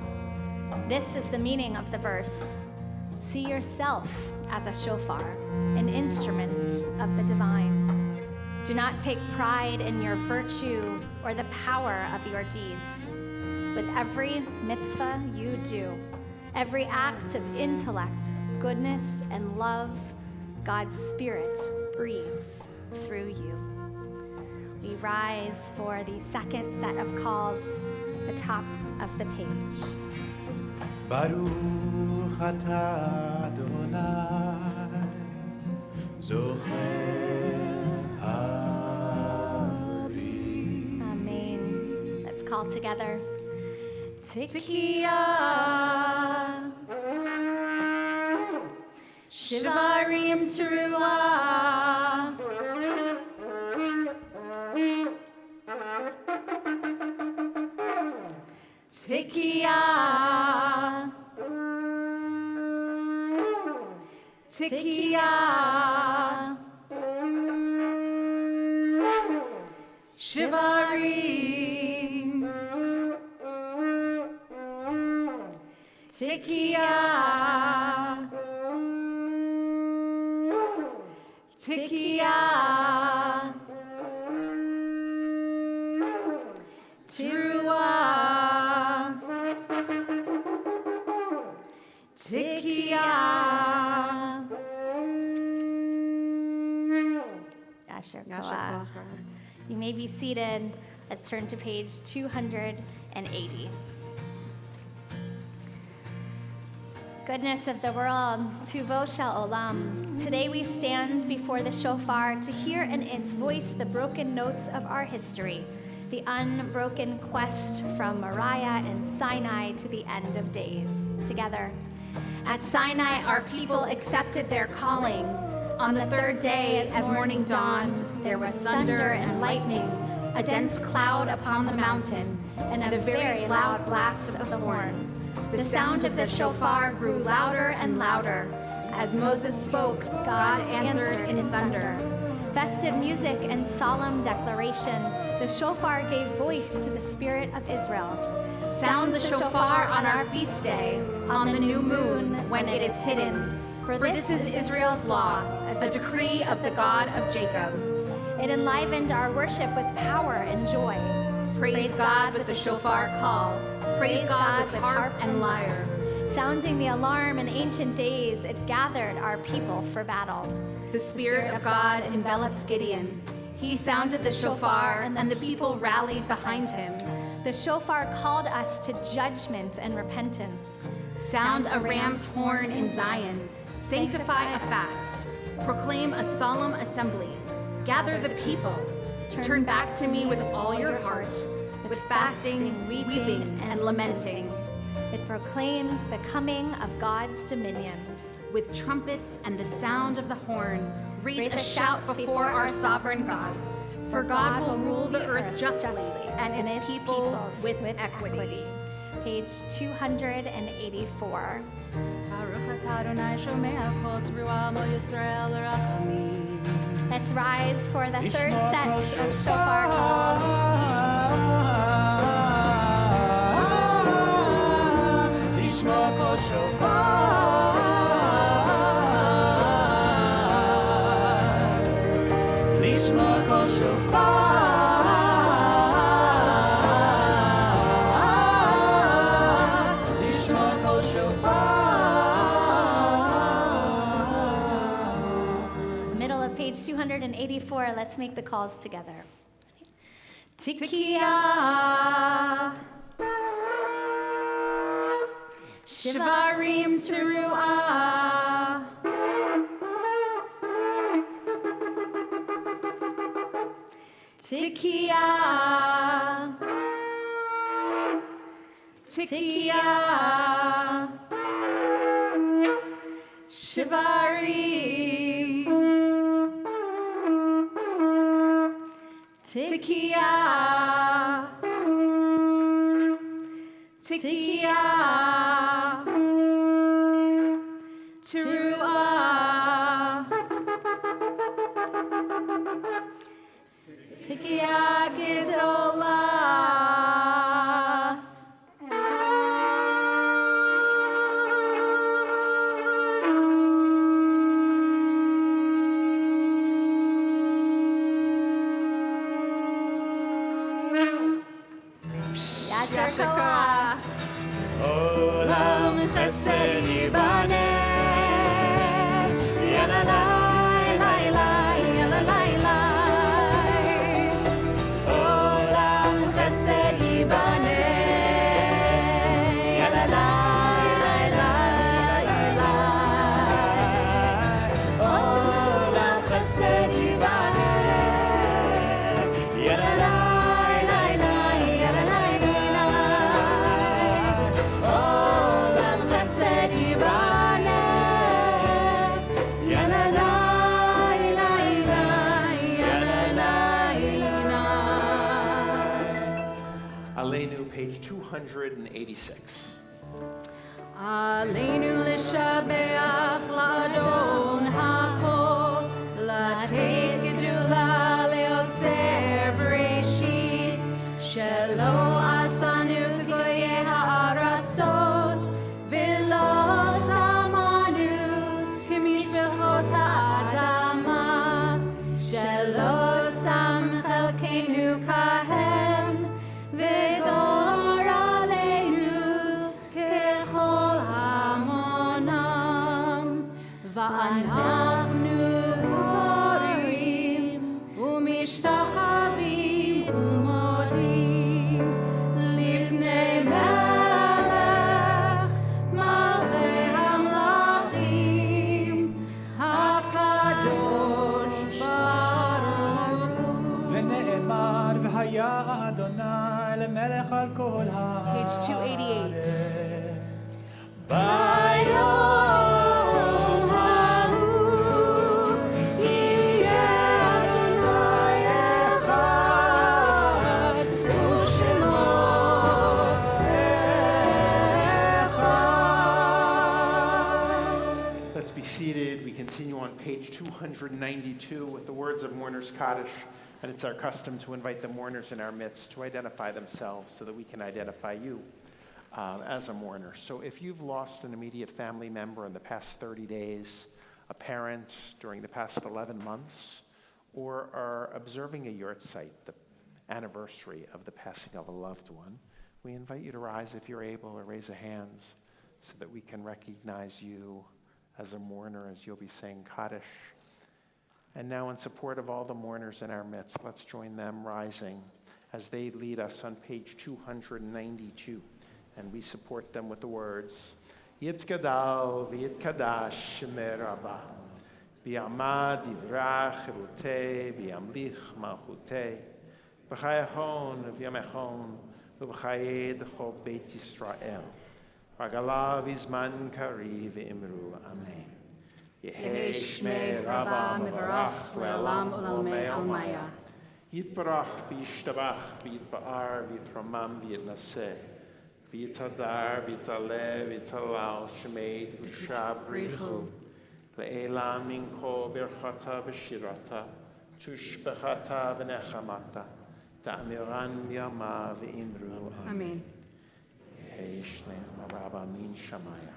This is the meaning of the verse. See yourself as a shofar, an instrument of the divine. Do not take pride in your virtue or the power of your deeds. With every mitzvah you do, every act of intellect, goodness, and love, God's Spirit breathes through you. We rise for the second set of calls, the top of the page. Baruch atah Adonai, Zocher Ha'arim. Amen. Let's call together. Tekiah, Shivarim Teruah. Tekiah. Tekiah. Shivarim. Tekiah. Tekiah. Teruah. Tekiah. Yasher Koach. You may be seated. Let's turn to page 280. Goodness of the world, Tuvo Shel Olam. Today we stand before the shofar to hear in its voice the broken notes of our history, the unbroken quest from Moriah and Sinai to the end of days. Together. At Sinai, our people accepted their calling. On the third day, as morning dawned, there was thunder and lightning, a dense cloud upon the mountain, and a very loud blast of the horn. The sound of the shofar grew louder and louder. As Moses spoke, God answered in thunder. Festive music and solemn declaration, the shofar gave voice to the Spirit of Israel. Sound the shofar on our feast day, on the new moon, when it is hidden. For this is Israel's law, a decree of the God of Jacob. It enlivened our worship with power and joy. Praise God with the shofar call. Praise God with harp and lyre. Sounding the alarm in ancient days, it gathered our people for battle. The Spirit of God enveloped Gideon. He sounded the shofar, and the people rallied behind him. The shofar called us to judgment and repentance. Sound a ram's horn in Zion. Sanctify a fast. Proclaim a solemn assembly. Gather the people. Turn back to me with all your heart, with fasting, weeping, and lamenting. It proclaimed the coming of God's dominion. With trumpets and the sound of the horn, raise a shout before our sovereign God. For God will rule the earth justly, and its peoples with equity. Page 284. Let's rise for the third set of shofar calls. Middle of page 284, let's make the calls together. Tikiya, Shivarim Teruah, Tikiya, Tikiya, Shivarim, Tikiya, Tikiya, Teruah, Tikiya Gedolah. Yasher Koach. Olam chesed yibaneh, yalalai, lai, lai, yalalai, lai. Olam chesed yibaneh, yalalai, lai, lai, lai. Olam chesed yibaneh, yalalai, lai, lai, yalalai, lai. Olam chesed yibaneh, yalalai, lai, lai, yalalai, lai. Aleinu, page 286. Aleinu lishabeach la'adon hakol, latet gedula leotzer bereshit, shelo asanu k'goyei ha'aratzot, v'lo samanu k'mishpachot ha'adama, shelo sam chelkeinu kahem, v'gor aleinu kechol hamonam, va'anachnu porim umishtachavim umodim lifnei melech malchei hamlachim hakadosh baruch hu. ונאמר והיה אדוני למלך על כל Page 288. ביום ההוא יהיה אדוני אחד ושמו אחד. Let's be seated. We continue on page 292 with the words of Mourner's Kaddish. And it's our custom to invite the mourners in our midst to identify themselves so that we can identify you as a mourner. So if you've lost an immediate family member in the past 30 days, a parent during the past 11 months, or are observing a yurtzeit, the anniversary of the passing of a loved one, we invite you to rise if you're able or raise a hand so that we can recognize you as a mourner as you'll be saying Kaddish. And now in support of all the mourners in our midst, let's join them rising as they lead us on page 292. And we support them with the words, Yitzgadal v'yitkadash shemer rabah, v'yamad yivrach chirutei v'yamlich malchutei, v'chayachon v'yamechon v'chayed chol Beit Yisrael, v'agalav izman kari v'imru amen. Yehi Shmei Rabba Mevarach Le'olam U'Lamei Almaya. יתברך וישתבח ויתפאר ויתרומם ויתנשא ויתהדר ויתעלה ויתהלל שמי תהושע בריחו לעילם מן כל ברכתה ושירתה תושבחתה ונחמתה תאמירן מימה ואמרו Amen. יהי שלם הרבה מן שמיה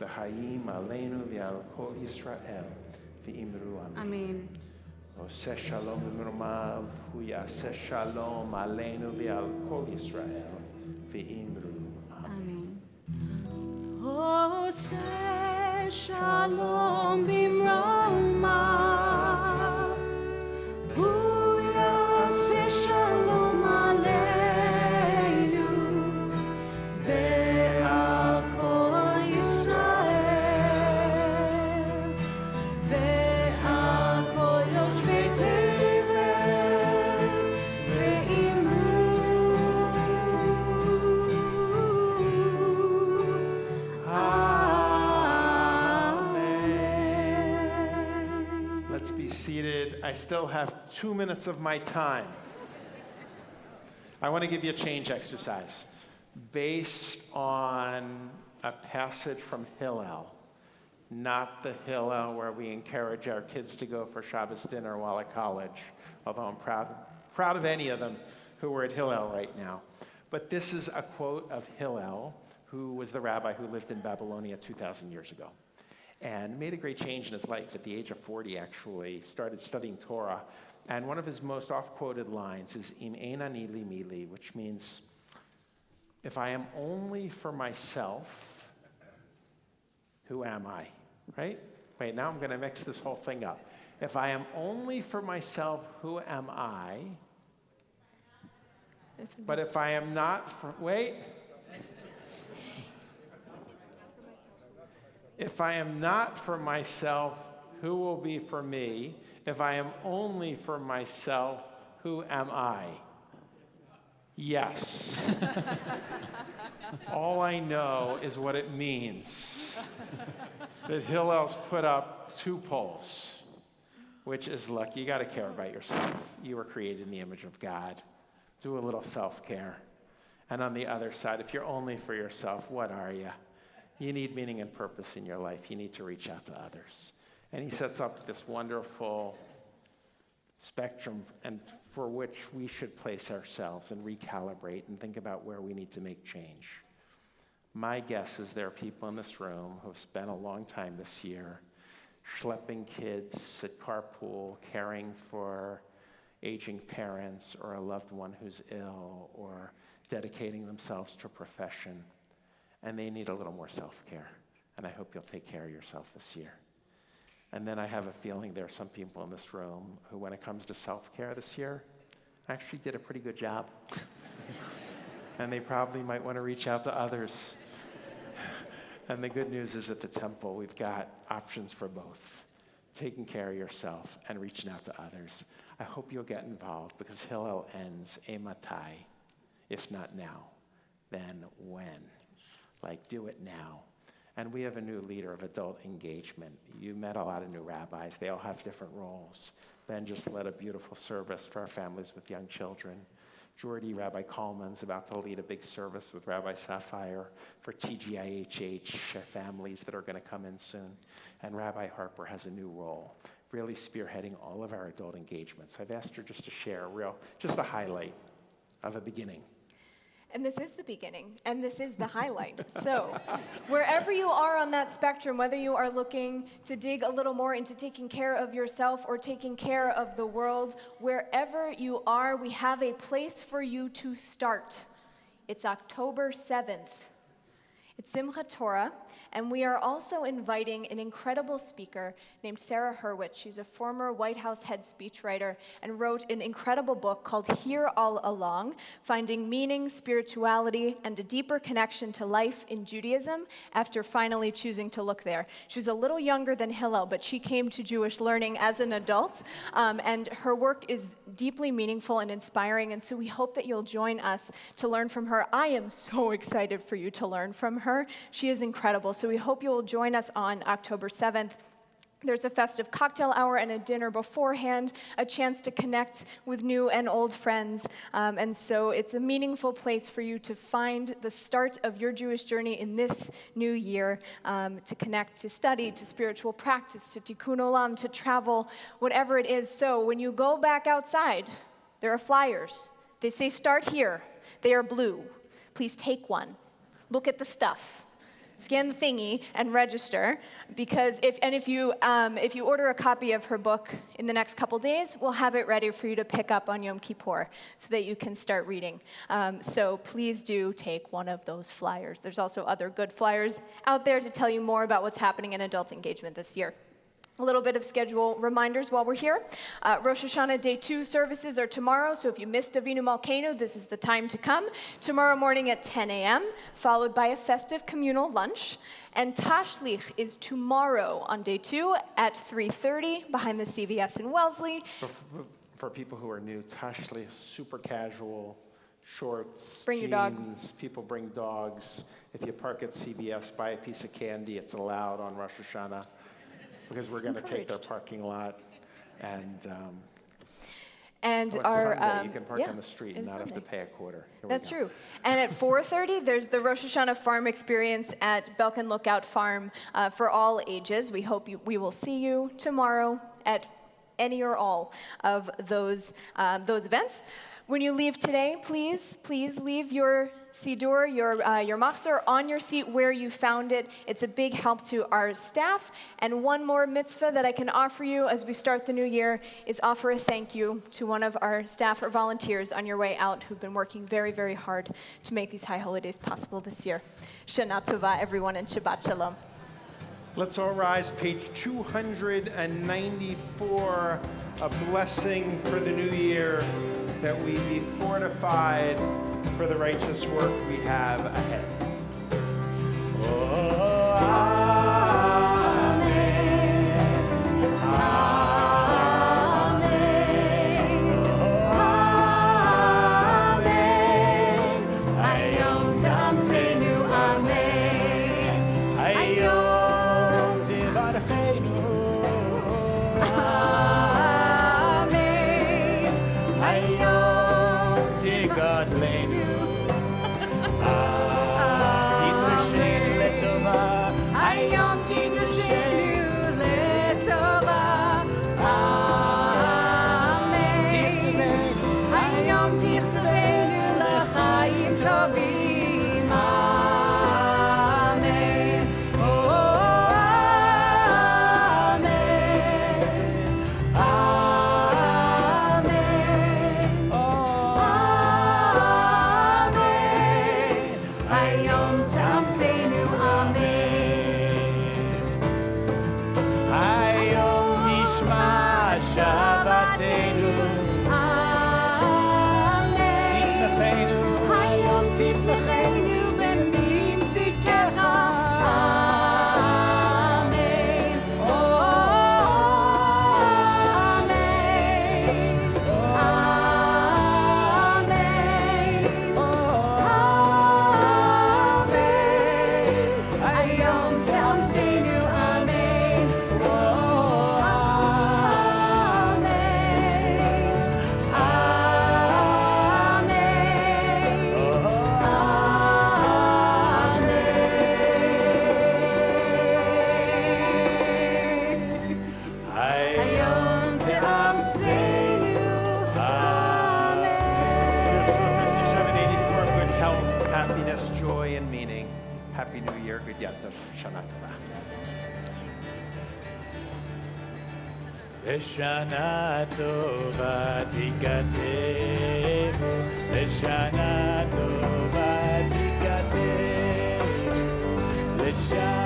וחיים עלינו ועל כל ישראל ואמרו אמן. Amen. עושה שלום במרומיו, הוא יעשה שלום עלינו ועל כל ישראל, ואמרו אמן. עושה שלום במרומיו, הוא יעשה שלום עלינו ועל כל ישראל ועל כל יושבי תבל ואמרו Amen. Let's be seated. I still have 2 minutes of my time. I want to give you a change exercise based on a passage from Hillel, not the Hillel where we encourage our kids to go for Shabbos dinner while at college, although I'm proud of any of them who are at Hillel right now. But this is a quote of Hillel, who was the rabbi who lived in Babylonia 2,000 years ago and made a great change in his life. At the age of 40, actually, started studying Torah. And one of his most oft-quoted lines is, Im ein ani li mili, which means, if I am only for myself, who am I? Right? Wait, now I'm going to mix this whole thing up. If I am only for myself, who am I? But if I am not for, wait. If I am not for myself, who will be for me? If I am only for myself, who am I? Yes. All I know is what it means. That Hillel's put up 2 poles, which is, look, you got to care about yourself. You were created in the image of God. Do a little self-care. And on the other side, if you're only for yourself, what are you? You need meaning and purpose in your life. You need to reach out to others. And he sets up this wonderful spectrum and for which we should place ourselves and recalibrate and think about where we need to make change. My guess is there are people in this room who have spent a long time this year schlepping kids at carpool, caring for aging parents or a loved one who's ill, or dedicating themselves to a profession. And they need a little more self-care. And I hope you'll take care of yourself this year. And then I have a feeling there are some people in this room who, when it comes to self-care this year, actually did a pretty good job. And they probably might want to reach out to others. And the good news is at the temple, we've got options for both. Taking care of yourself and reaching out to others. I hope you'll get involved, because Hillel ends, Ematai, if not now, then when? Like, do it now. And we have a new leader of adult engagement. You met a lot of new rabbis. They all have different roles. Ben just led a beautiful service for our families with young children. Jordy, Rabbi Coleman's about to lead a big service with Rabbi Sapphire for TGIHH families that are going to come in soon. And Rabbi Harper has a new role, really spearheading all of our adult engagements. I've asked her just to share just a highlight of a beginning. And this is the beginning, and this is the highlight. So wherever you are on that spectrum, whether you are looking to dig a little more into taking care of yourself or taking care of the world, wherever you are, we have a place for you to start. It's October 7th. It's Simchat Torah, and we are also inviting an incredible speaker named Sarah Hurwitz. She's a former White House head speechwriter and wrote an incredible book called Here All Along, Finding Meaning, Spirituality, and a Deeper Connection to Life in Judaism after finally choosing to look there. She was a little younger than Hillel, but she came to Jewish learning as an adult, and her work is deeply meaningful and inspiring, and so we hope that you'll join us to learn from her. I am so excited for you to learn from her. She is incredible. So we hope you will join us on October 7th. There's a festive cocktail hour and a dinner beforehand, a chance to connect with new and old friends. And so it's a meaningful place for you to find the start of your Jewish journey in this new year, to connect, to study, to spiritual practice, to tikkun olam, to travel, whatever it is. So when you go back outside, there are flyers. They say start here. They are blue. Please take one. Look at the stuff. Scan the thingy and register, because if you order a copy of her book in the next couple days, we'll have it ready for you to pick up on Yom Kippur so that you can start reading. So please do take one of those flyers. There's also other good flyers out there to tell you more about what's happening in adult engagement this year. A little bit of schedule reminders while we're here. Rosh Hashanah Day 2 services are tomorrow, so if you missed Avinu Malkeinu, this is the time to come. Tomorrow morning at 10 a.m., followed by a festive communal lunch. And Tashlich is tomorrow on Day 2 at 3:30 behind the CVS in Wellesley. For people who are new, Tashlich is super casual, shorts, Bring jeans, your dog. people bring dogs. If you park at CVS, buy a piece of candy, it's allowed on Rosh Hashanah, because we're going to take their parking lot. And And it's our Sunday. You can park yeah, on the street it and is not have to Sunday. pay a quarter. Here we That's go. true. And at 4:30, there's the Rosh Hashanah Farm Experience at Belkin Lookout Farm for all ages. We hope we will see you tomorrow at any or all of those events. When you leave today, please leave your Siddur, your machzor on your seat where you found it. It's a big help to our staff. And one more mitzvah that I can offer you as we start the new year is offer a thank you to one of our staff or volunteers on your way out who've been working very, very hard to make these high holidays possible this year. Shana Tova, everyone, and Shabbat Shalom. Let's all rise, page 294, a blessing for the new year, that we be fortified for the righteous work we have ahead. Oh, amen. Amen. Oh, amen. Hayom tamseinu, amen. Hayom tivarcheinu, amen. Hayom tigadleinu. Hayom tidrashenu letova. Amen. Hayom tichtavenu l'chaim tovim. Amen. Oh, amen. Amen. Oh, amen. Hayom tamseinu, amen. Hayom tishma Shabbatenu. Amen. Tifnachenu. Hayom tifnachenu b'mimtzikecha. Amen. Oh, amen. Amen. Oh, amen. Hayom tamseinu, amen. Oh, Hayom tamseinu, amen. 5784, good health, happiness, joy, and meaning. Happy New Year, good Yantav, Shana Tova. Leshana tova tikatenu, Leshana tova tikatenu, Leshana